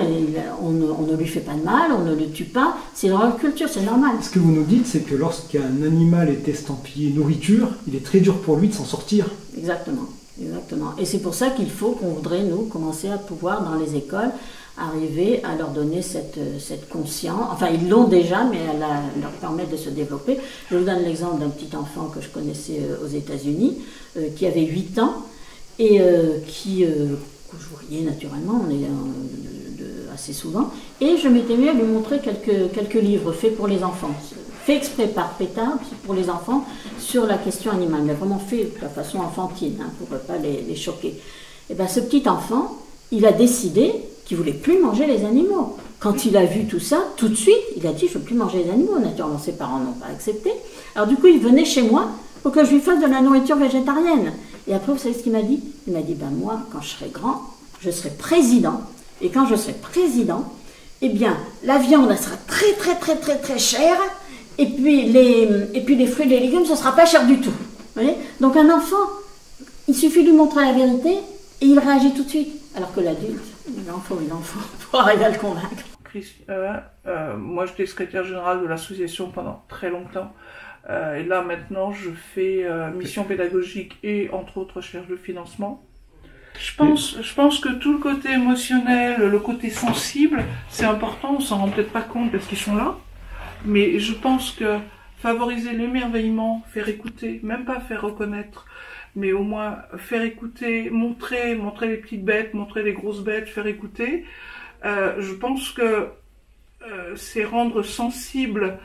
on ne lui fait pas de mal, on ne le tue pas, c'est dans leur culture, c'est normal. Ce que vous nous dites, c'est que lorsqu'un animal est estampillé nourriture, il est très dur pour lui de s'en sortir. Exactement, exactement. Et c'est pour ça qu'il faut qu'on voudrait, nous, commencer à pouvoir, dans les écoles, arriver à leur donner cette conscience, enfin ils l'ont déjà, mais à leur permettre de se développer. Je vous donne l'exemple d'un petit enfant que je connaissais aux États-Unis, qui avait 8 ans, et que je voyais naturellement, on est assez souvent, et je m'étais mis à lui montrer quelques livres faits pour les enfants, faits exprès par PETA pour les enfants sur la question animale, mais vraiment fait de façon enfantine, hein, pour ne pas les choquer. Et bien ce petit enfant, il a décidé qu'il ne voulait plus manger les animaux. Quand il a vu tout ça, tout de suite, il a dit « je ne veux plus manger les animaux ». Naturellement, ses parents n'ont pas accepté. Alors du coup, il venait chez moi pour que je lui fasse de la nourriture végétarienne. Et après, vous savez ce qu'il m'a dit? Il m'a dit « ben moi, quand je serai grand, je serai président, et quand je serai président, eh bien, la viande, elle sera très, très, très, très, très chère, et puis les fruits et les légumes, ce sera pas cher du tout. Vous voyez? Donc un enfant, il suffit de lui montrer la vérité, et il réagit tout de suite. Alors que l'adulte, il en faut pour arriver à le convaincre. Moi, j'étais secrétaire générale de l'association pendant très longtemps. Et là, maintenant, je fais mission pédagogique et, entre autres, je cherche le financement. Je pense que tout le côté émotionnel, le côté sensible, c'est important. On s'en rend peut-être pas compte parce qu'ils sont là. Mais je pense que favoriser l'émerveillement, faire écouter, même pas faire reconnaître, mais au moins faire écouter, montrer les petites bêtes, montrer les grosses bêtes, faire écouter. Je pense que c'est rendre sensibles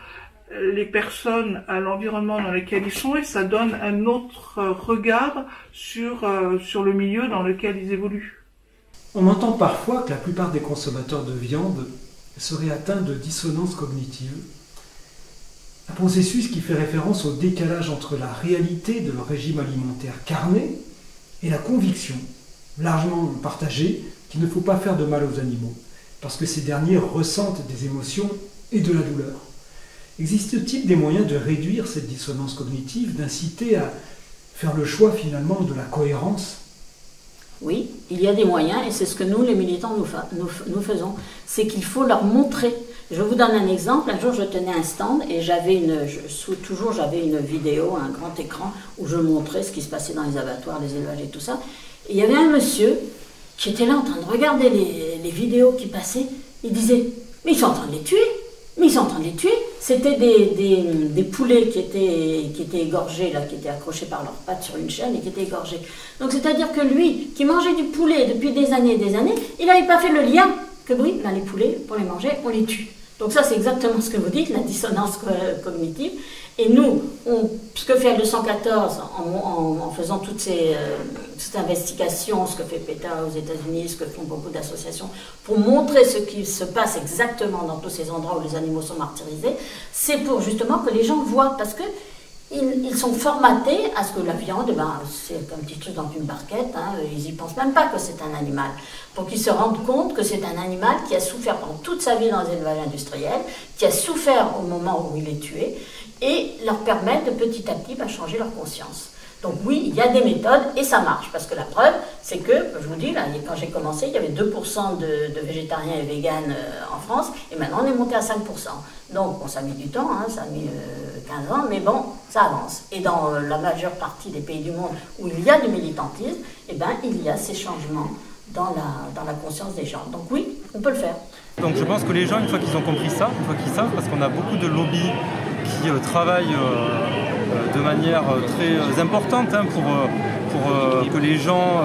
les personnes à l'environnement dans lequel ils sont et ça donne un autre regard sur le milieu dans lequel ils évoluent. On entend parfois que la plupart des consommateurs de viande seraient atteints de dissonance cognitive, un processus qui fait référence au décalage entre la réalité de leur régime alimentaire carné et la conviction, largement partagée, qu'il ne faut pas faire de mal aux animaux, parce que ces derniers ressentent des émotions et de la douleur. Existe-t-il des moyens de réduire cette dissonance cognitive, d'inciter à faire le choix finalement de la cohérence? Oui, il y a des moyens et c'est ce que nous, les militants, nous faisons. C'est qu'il faut leur montrer. Je vous donne un exemple. Un jour, je tenais un stand et j'avais une vidéo, un grand écran où je montrais ce qui se passait dans les abattoirs, les élevages et tout ça. Et il y avait un monsieur qui était là en train de regarder les vidéos qui passaient. Il disait, mais ils sont en train de les tuer. Mais ils sont en train de les tuer. C'était des poulets qui étaient égorgés, là, qui étaient accrochés par leurs pattes sur une chaîne et qui étaient égorgés. Donc c'est-à-dire que lui, qui mangeait du poulet depuis des années et des années, il n'avait pas fait le lien que oui, là, les poulets, pour les manger, on les tue. Donc ça, c'est exactement ce que vous dites, la dissonance cognitive. Et nous, ce que fait L214 en faisant toutes ces investigations, ce que fait PETA aux États-Unis, ce que font beaucoup d'associations, pour montrer ce qui se passe exactement dans tous ces endroits où les animaux sont martyrisés, c'est pour justement que les gens voient, parce que ils sont formatés à ce que la viande, c'est un petit truc dans une barquette, hein, ils n'y pensent même pas que c'est un animal. Pour qu'ils se rendent compte que c'est un animal qui a souffert pendant toute sa vie dans les élevages industriels, qui a souffert au moment où il est tué, et leur permettre de petit à petit changer leur conscience. Donc oui, il y a des méthodes et ça marche, parce que la preuve, c'est que, je vous dis, là, quand j'ai commencé, il y avait 2% de végétariens et véganes en France, et maintenant on est monté à 5%. Donc bon, ça a mis du temps, hein, ça a mis 15 ans, mais bon, ça avance. Et dans la majeure partie des pays du monde où il y a du militantisme, eh ben, il y a ces changements dans la conscience des gens. Donc oui, on peut le faire. Donc je pense que les gens, une fois qu'ils ont compris ça, une fois qu'ils savent, parce qu'on a beaucoup de lobbies qui travaillent de manière très importante hein, pour que les gens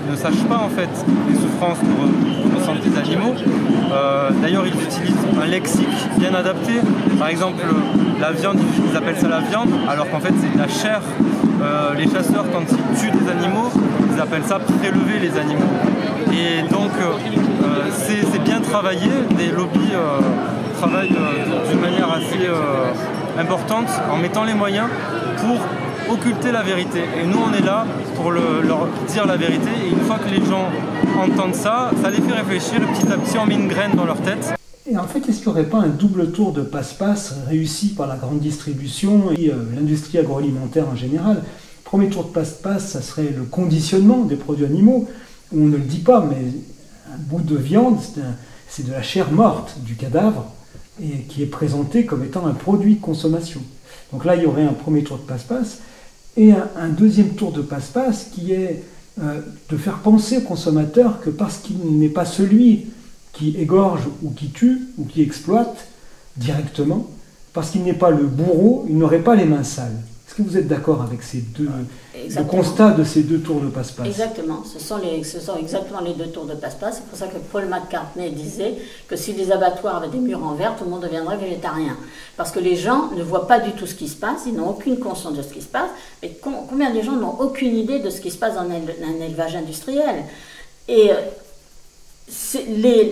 ne sachent pas en fait les souffrances que ressentent les animaux. D'ailleurs, ils utilisent un lexique bien adapté. Par exemple, la viande, ils appellent ça la viande, alors qu'en fait c'est de la chair. Les chasseurs, quand ils tuent des animaux, ils appellent ça prélever les animaux. Et donc, c'est bien travaillé. Les lobbies travaillent d'une manière assez importante en mettant les moyens pour occulter la vérité. Et nous, on est là pour leur dire la vérité. Et une fois que les gens entendent ça, ça les fait réfléchir. Petit à petit, on met une graine dans leur tête. Et en fait, est-ce qu'il n'y aurait pas un double tour de passe-passe réussi par la grande distribution et l'industrie agroalimentaire en général? Premier tour de passe-passe, ça serait le conditionnement des produits animaux, où on ne le dit pas, mais un bout de viande, c'est de la chair morte du cadavre, et qui est présenté comme étant un produit de consommation. Donc là, il y aurait un premier tour de passe-passe, et un deuxième tour de passe-passe qui est de faire penser au consommateur que parce qu'il n'est pas celui qui égorge ou qui tue ou qui exploite directement, parce qu'il n'est pas le bourreau, il n'aurait pas les mains sales. Est-ce que vous êtes d'accord avec le constat de ces deux tours de passe-passe? Exactement, ce sont exactement les deux tours de passe-passe. C'est pour ça que Paul McCartney disait que si les abattoirs avaient des murs en verre, tout le monde deviendrait végétarien. Parce que les gens ne voient pas du tout ce qui se passe, ils n'ont aucune conscience de ce qui se passe. Mais combien de gens n'ont aucune idée de ce qui se passe dans un élevage industriel? Et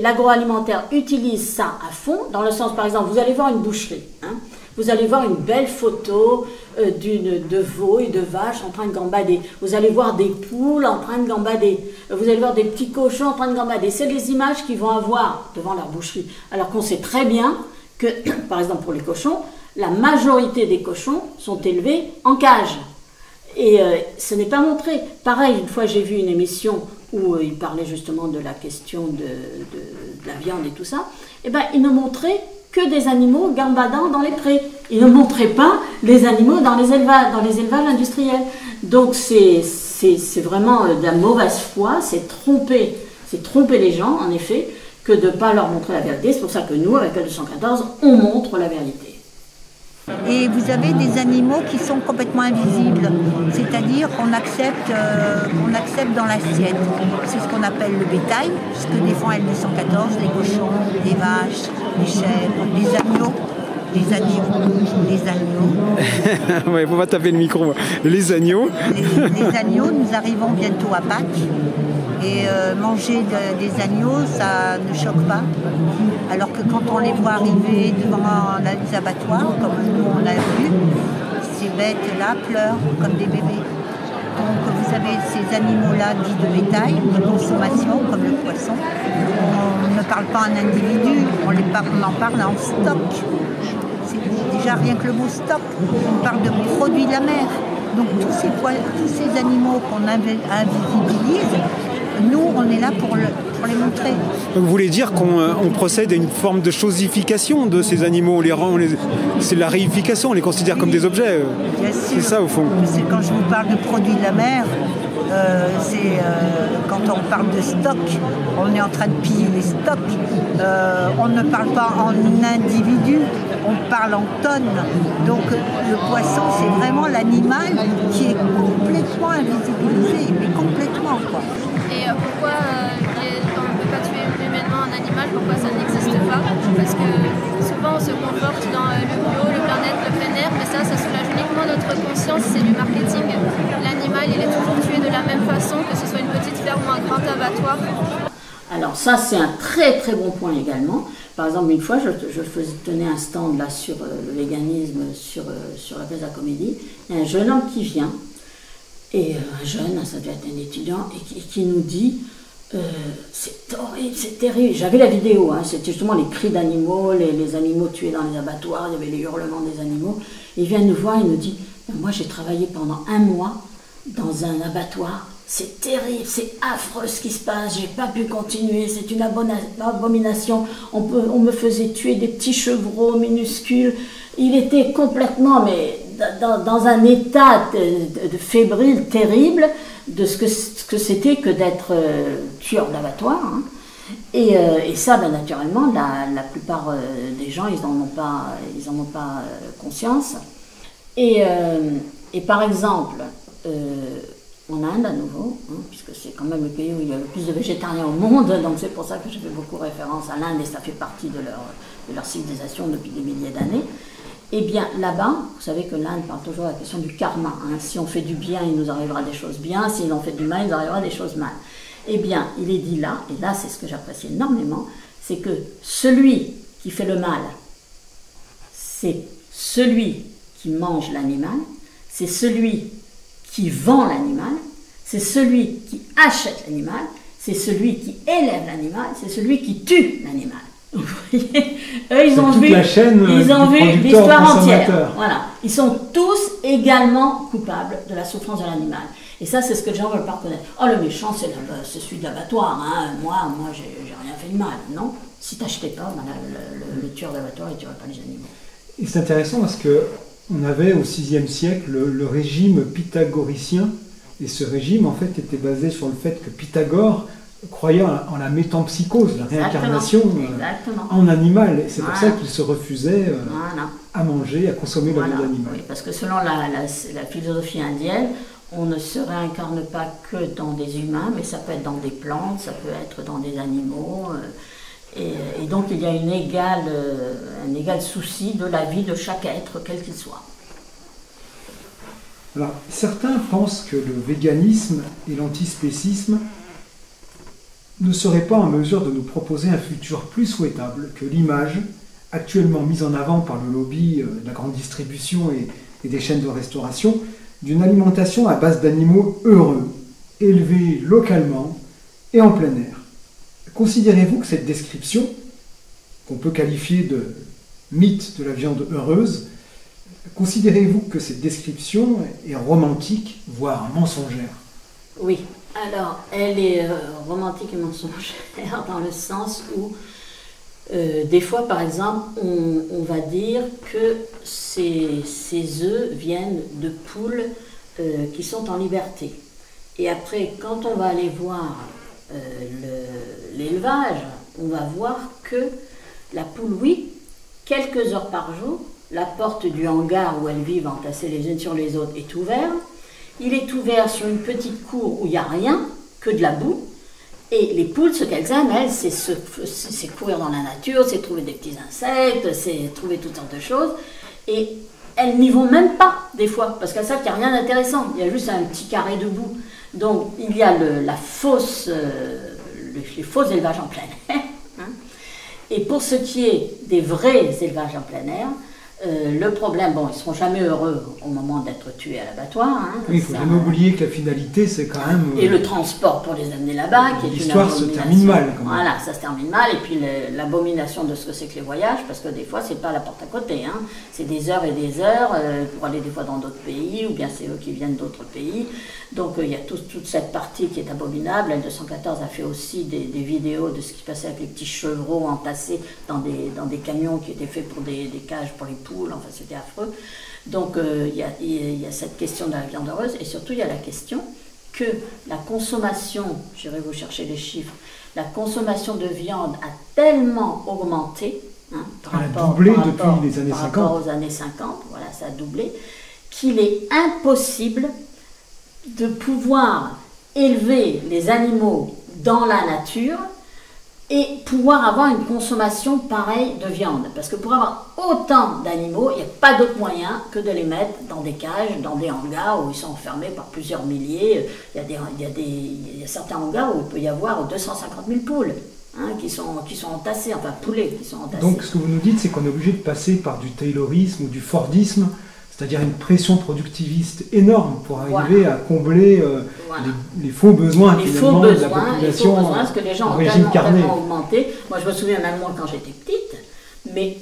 l'agroalimentaire utilise ça à fond, dans le sens, par exemple, vous allez voir une boucherie, hein. Vous allez voir une belle photo de veaux et de vaches en train de gambader. Vous allez voir des poules en train de gambader. Vous allez voir des petits cochons en train de gambader. C'est les images qu'ils vont avoir devant leur boucherie. Alors qu'on sait très bien que, par exemple pour les cochons, la majorité des cochons sont élevés en cage. Et ce n'est pas montré. Pareil, une fois j'ai vu une émission où il parlait justement de la question de la viande et tout ça. Et ben, il ne montrait que des animaux gambadant dans les prés. Il ne montrait pas les animaux dans les élevages industriels. Donc c'est vraiment de la mauvaise foi, c'est tromper les gens, en effet, que de ne pas leur montrer la vérité. C'est pour ça que nous, avec L214, on montre la vérité. Et vous avez des animaux qui sont complètement invisibles, c'est-à-dire qu'on accepte dans l'assiette. C'est ce qu'on appelle le bétail, ce que défend L214, les cochons, les vaches, les chèvres, les agneaux. Les agneaux. Ouais, faut pas taper le micro. Les agneaux. Les agneaux, nous arrivons bientôt à Pâques. Et manger des agneaux, ça ne choque pas. Alors que quand on les voit arriver devant les abattoirs, comme nous on a vu, ces bêtes-là pleurent comme des bébés. Donc vous avez ces animaux-là dits de bétail, de consommation, comme le poisson. On ne parle pas en individu, on en parle en stock. C'est déjà rien que le mot stock. On parle de produits de la mer. Donc tous ces animaux qu'on invisibilise, nous, on est là pour les montrer. Donc, vous voulez dire qu'on procède à une forme de chosification de ces animaux, c'est la réification, on les considère comme des objets. C'est ça au fond. C'est quand je vous parle de produits de la mer, quand on parle de stock, on est en train de piller les stocks. On ne parle pas en individu, on parle en tonnes. Donc le poisson, c'est vraiment l'animal qui est complètement invisibilisé, mais complètement quoi. Et pourquoi on ne peut pas tuer humainement un animal, pourquoi ça n'existe pas? Parce que souvent on se conforte dans le bio, le bien-être, le plein air, mais ça soulage uniquement notre conscience, c'est du marketing. L'animal, il est toujours tué de la même façon, que ce soit une petite ferme ou un grand abattoir. Alors ça, c'est un très très bon point également. Par exemple, une fois, je tenais un stand là sur le véganisme, sur la place de la Comédie. Il y a un jeune homme qui vient, et un jeune, ça doit être un étudiant, et qui nous dit c'est horrible, c'est terrible. J'avais la vidéo, hein, c'était justement les cris d'animaux, les animaux tués dans les abattoirs, il y avait les hurlements des animaux. Il vient nous voir, il nous dit moi j'ai travaillé pendant 1 mois dans un abattoir, c'est terrible, c'est affreux ce qui se passe, j'ai pas pu continuer, c'est une abomination, on me faisait tuer des petits chevreaux minuscules. Il était complètement, mais dans un état de fébrile terrible de ce que c'était que d'être tueur d'abattoir. Hein. Et ça, ben, naturellement, la plupart des gens, ils n'en ont pas conscience. Et par exemple, en Inde, à nouveau, hein, puisque c'est quand même le pays où il y a le plus de végétariens au monde, donc c'est pour ça que je fais beaucoup référence à l'Inde et ça fait partie de leur civilisation depuis des milliers d'années. Eh bien, là-bas, vous savez que l'Inde parle toujours de la question du karma. Hein. Si on fait du bien, il nous arrivera des choses bien. Si on fait du mal, il nous arrivera des choses mal. Eh bien, il est dit là, et là, c'est ce que j'apprécie énormément, c'est que celui qui fait le mal, c'est celui qui mange l'animal, c'est celui qui vend l'animal, c'est celui qui achète l'animal, c'est celui qui élève l'animal, c'est celui qui tue l'animal. Vous voyez, eux, ils ont vu l'histoire entière. Voilà. Ils sont tous également coupables de la souffrance de l'animal. Et ça, c'est ce que les gens ne veulent pas reconnaître. Oh, le méchant, c'est celui de l'abattoir. Hein. Moi, j'ai rien fait de mal. Non, si tu n'achetais pas, ben, le tueur d'abattoir, il ne tuerait pas les animaux. Et c'est intéressant parce qu'on avait au VIe siècle le régime pythagoricien. Et ce régime, en fait, était basé sur le fait que Pythagore croyait en la métempsychose, la réincarnation en animal. Et c'est pour ça qu'il se refusait à manger, à consommer la vie d'animal. Oui, parce que selon la philosophie indienne, on ne se réincarne pas que dans des humains, mais ça peut être dans des plantes, ça peut être dans des animaux. Et donc il y a un égal souci de la vie de chaque être, quel qu'il soit. Alors, certains pensent que le véganisme et l'antispécisme ne seraient pas en mesure de nous proposer un futur plus souhaitable que l'image actuellement mise en avant par le lobby de la grande distribution et des chaînes de restauration, d'une alimentation à base d'animaux heureux, élevés localement et en plein air. Considérez-vous que cette description, qu'on peut qualifier de mythe de la viande heureuse, considérez-vous que cette description est romantique, voire mensongère? Oui, alors elle est romantique et mensongère dans le sens où des fois, par exemple, on va dire que ces œufs viennent de poules qui sont en liberté. Et après, quand on va aller voir l'élevage, on va voir que la poule, oui, quelques heures par jour, la porte du hangar où elles vivent entassées les unes sur les autres est ouverte. Il est ouvert sur une petite cour où il n'y a rien, que de la boue. Et les poules, ce qu'elles aiment, elles, c'est courir dans la nature, c'est trouver des petits insectes, c'est trouver toutes sortes de choses. Et elles n'y vont même pas, des fois, parce qu'elles savent qu'il n'y a rien d'intéressant. Il y a juste un petit carré de boue. Donc, il y a les faux élevages en plein air. Hein. Et pour ce qui est des vrais élevages en plein air, le problème, bon, ils ne seront jamais heureux au moment d'être tués à l'abattoir. Hein, oui, il faut jamais oublier que la finalité, c'est quand même... Et le transport pour les amener là-bas, qui est une l'histoire se termine mal. Quand même. Voilà, ça se termine mal. Et puis l'abomination de ce que c'est que les voyages, parce que des fois, c'est pas la porte à côté. Hein. C'est des heures et des heures pour aller des fois dans d'autres pays, ou bien c'est eux qui viennent d'autres pays. Donc il y a toute cette partie qui est abominable. L214 a fait aussi des vidéos de ce qui passait avec les petits chevreaux entassés dans des camions qui étaient faits pour des cages pour les poules. Enfin, c'était affreux. Donc il y a cette question de la viande heureuse, et surtout il y a la question que la consommation, j'irai vous chercher les chiffres, la consommation de viande a tellement augmenté, hein, par rapport aux années 50, voilà, ça a doublé, qu'il est impossible de pouvoir élever les animaux dans la nature et pouvoir avoir une consommation pareille de viande. Parce que pour avoir autant d'animaux, il n'y a pas d'autre moyen que de les mettre dans des cages, dans des hangars où ils sont enfermés par plusieurs milliers. Il y a certains hangars où il peut y avoir 250 000 poules hein, qui sont entassées, enfin poulets qui sont entassés. Donc ce que vous nous dites, c'est qu'on est obligé de passer par du taylorisme ou du fordisme, c'est-à-dire une pression productiviste énorme pour arriver à combler les faux besoins, de la population parce que les gens ont tellement augmenté. Moi, je me souviens même moi quand j'étais petite, mais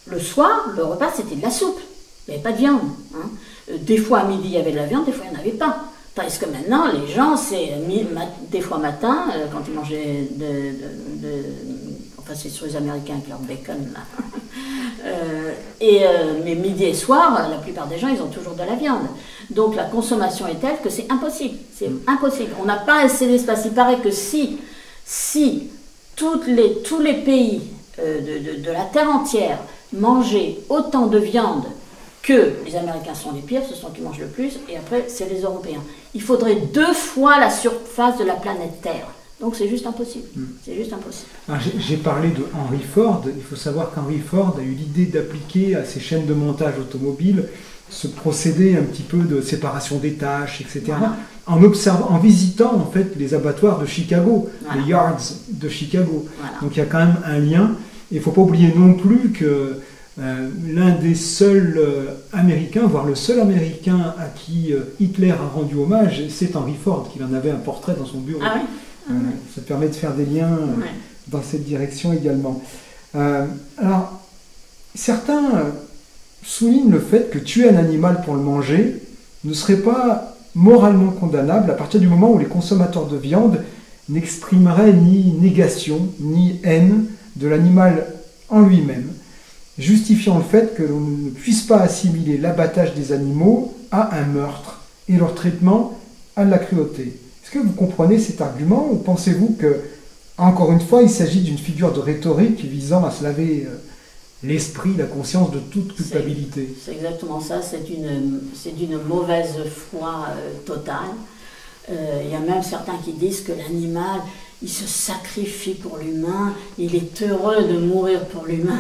le soir, le repas, c'était de la soupe. Il n'y avait pas de viande. Hein. Des fois, à midi, il y avait de la viande, des fois, il n'y en avait pas. Tandis que maintenant, les gens, c'est des fois matin, quand ils mangeaient enfin, c'est sur les Américains avec leur bacon, là. Mais midi et soir, la plupart des gens, ils ont toujours de la viande. Donc la consommation est telle que c'est impossible. C'est impossible. On n'a pas assez d'espace. Il paraît que si tous les pays de la terre entière mangeaient autant de viande que les Américains sont les pires, ce sont ceux qui mangent le plus, et après c'est les Européens. Il faudrait 2 fois la surface de la planète Terre. Donc c'est juste impossible. C'est juste impossible. J'ai parlé de Henry Ford. Il faut savoir qu'Henry Ford a eu l'idée d'appliquer à ses chaînes de montage automobiles ce procédé un petit peu de séparation des tâches, etc. Voilà. En visitant en fait les abattoirs de Chicago, les yards de Chicago. Voilà. Donc il y a quand même un lien. Et il ne faut pas oublier non plus que l'un des seuls Américains, voire le seul Américain à qui Hitler a rendu hommage, c'est Henry Ford, qu'il en avait un portrait dans son bureau. Ah oui. Ça permet de faire des liens dans cette direction également. Alors, certains soulignent le fait que tuer un animal pour le manger ne serait pas moralement condamnable à partir du moment où les consommateurs de viande n'exprimeraient ni négation ni haine de l'animal en lui-même, justifiant le fait que l'on ne puisse pas assimiler l'abattage des animaux à un meurtre et leur traitement à la cruauté. Est-ce que vous comprenez cet argument ou pensez-vous que, encore une fois, il s'agit d'une figure de rhétorique visant à se laver l'esprit, la conscience de toute culpabilité? C'est exactement ça, c'est d'une mauvaise foi totale. Il y a même certains qui disent que l'animal, il se sacrifie pour l'humain, il est heureux de mourir pour l'humain.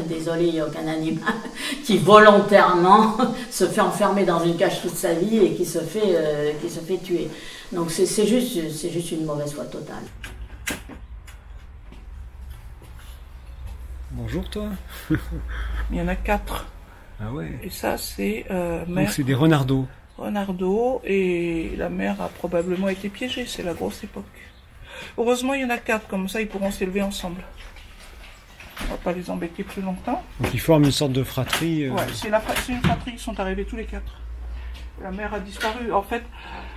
Désolé, il n'y a aucun animal qui volontairement se fait enfermer dans une cage toute sa vie et qui se fait tuer. Donc c'est juste une mauvaise foi totale. Bonjour toi. Il y en a 4. Ah ouais. Et ça, c'est Donc c'est des renardeaux. Renardeaux, et la mère a probablement été piégée, c'est la grosse époque. Heureusement, il y en a 4, comme ça ils pourront s'élever ensemble. On va pas les embêter plus longtemps. Donc ils forment une sorte de fratrie. Ouais, c'est une fratrie, ils sont arrivés tous les 4. La mère a disparu. En fait,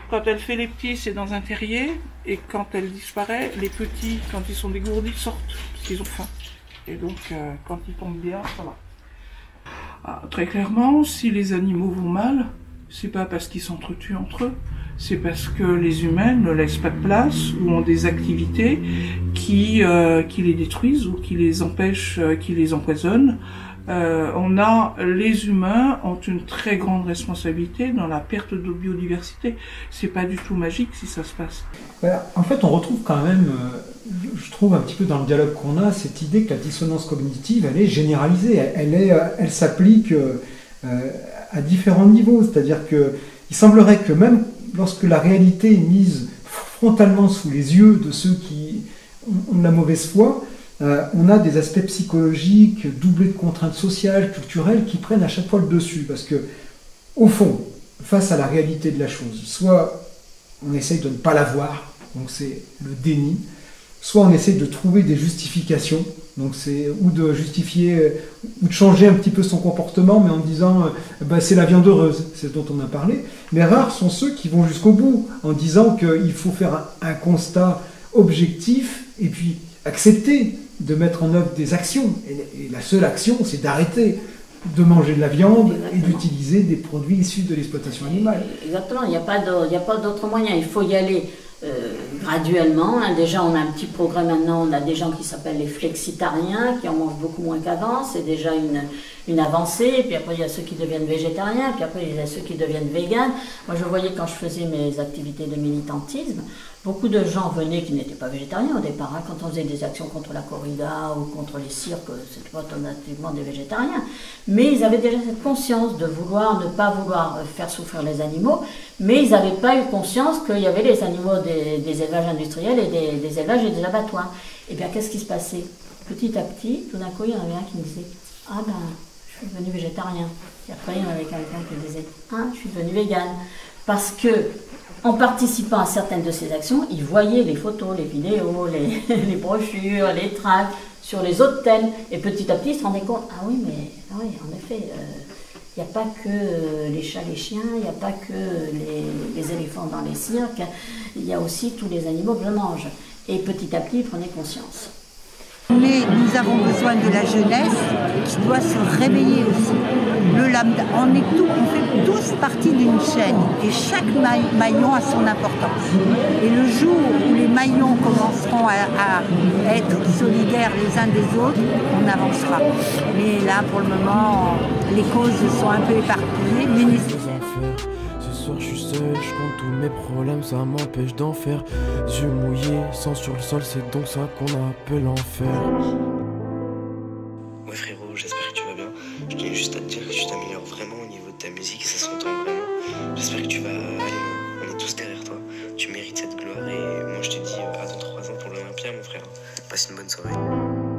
quand elle fait les petits, c'est dans un terrier, et quand elle disparaît, les petits, quand ils sont dégourdis, sortent, parce qu'ils ont faim. Et donc, quand ils tombent bien, ça va. Ah, très clairement, si les animaux vont mal, c'est pas parce qu'ils s'entretuent entre eux, c'est parce que les humains ne laissent pas de place ou ont des activités qui les détruisent ou qui les empêchent, qui les empoisonnent. Les humains ont une très grande responsabilité dans la perte de biodiversité. C'est pas du tout magique si ça se passe. En fait, on retrouve quand même, je trouve un petit peu dans le dialogue qu'on a, cette idée que la dissonance cognitive, elle est généralisée, elle s'applique à différents niveaux. C'est-à-dire qu'il semblerait que même lorsque la réalité est mise frontalement sous les yeux de ceux qui ont de la mauvaise foi, on a des aspects psychologiques doublés de contraintes sociales, culturelles, qui prennent à chaque fois le dessus. Parce que, au fond, face à la réalité de la chose, soit on essaye de ne pas la voir, donc c'est le déni, soit on essaye de trouver des justifications, donc c'est ou de justifier, ou de changer un petit peu son comportement, mais en disant c'est la viande heureuse, c'est ce dont on a parlé. Mais rares sont ceux qui vont jusqu'au bout, en disant qu'il faut faire un constat objectif, et puis accepter de mettre en œuvre des actions. Et la seule action, c'est d'arrêter de manger de la viande. Exactement. Et d'utiliser des produits issus de l'exploitation animale. Exactement, il n'y a pas d'autre moyen, il faut y aller graduellement. Déjà, on a un petit progrès maintenant, on a des gens qui s'appellent les flexitariens, qui en mangent beaucoup moins qu'avant, c'est déjà une avancée. Et puis après, il y a ceux qui deviennent végétariens, puis après, il y a ceux qui deviennent véganes. Moi, je voyais quand je faisais mes activités de militantisme, beaucoup de gens venaient qui n'étaient pas végétariens au départ, hein, quand on faisait des actions contre la corrida ou contre les cirques, c'était pas automatiquement des végétariens. Mais ils avaient déjà cette conscience de ne pas vouloir faire souffrir les animaux, mais ils n'avaient pas eu conscience qu'il y avait les animaux des élevages industriels et des élevages et des abattoirs. Et bien, qu'est-ce qui se passait? Petit à petit, tout d'un coup, il y en avait un qui me disait « Ah ben, je suis devenu végétarien ». Et après, il y en avait quelqu'un qui disait « Ah, je suis devenu végane ». Parce que, en participant à certaines de ces actions, ils voyaient les photos, les vidéos, les brochures, les tracts sur les autres thèmes. Et petit à petit, ils se rendaient compte, ah oui, en effet, il n'y a pas que les chats, les chiens, il n'y a pas que les éléphants dans les cirques, il y a aussi tous les animaux que je mange. Et petit à petit, ils prenaient conscience. Mais nous avons besoin de la jeunesse qui doit se réveiller aussi. Le lambda, on fait tous partie d'une chaîne et chaque maillon a son importance. Et le jour où les maillons commenceront à être solidaires les uns des autres, on avancera. Mais là, pour le moment, les causes sont un peu éparpillées, mais nécessaires. Ce soir je suis seul, je compte tous mes problèmes, ça m'empêche d'en faire. Yeux mouillés, sang sur le sol, c'est donc ça qu'on appelle l'enfer. Ouais frérot, j'espère que tu vas bien. Je tenais juste à te dire que tu t'améliores vraiment au niveau de ta musique, ça s'entend vraiment. J'espère que tu vas aller loin, on est tous derrière toi. Tu mérites cette gloire et moi je te dis à dans 3 ans pour l'Olympia mon frère. Passe une bonne soirée.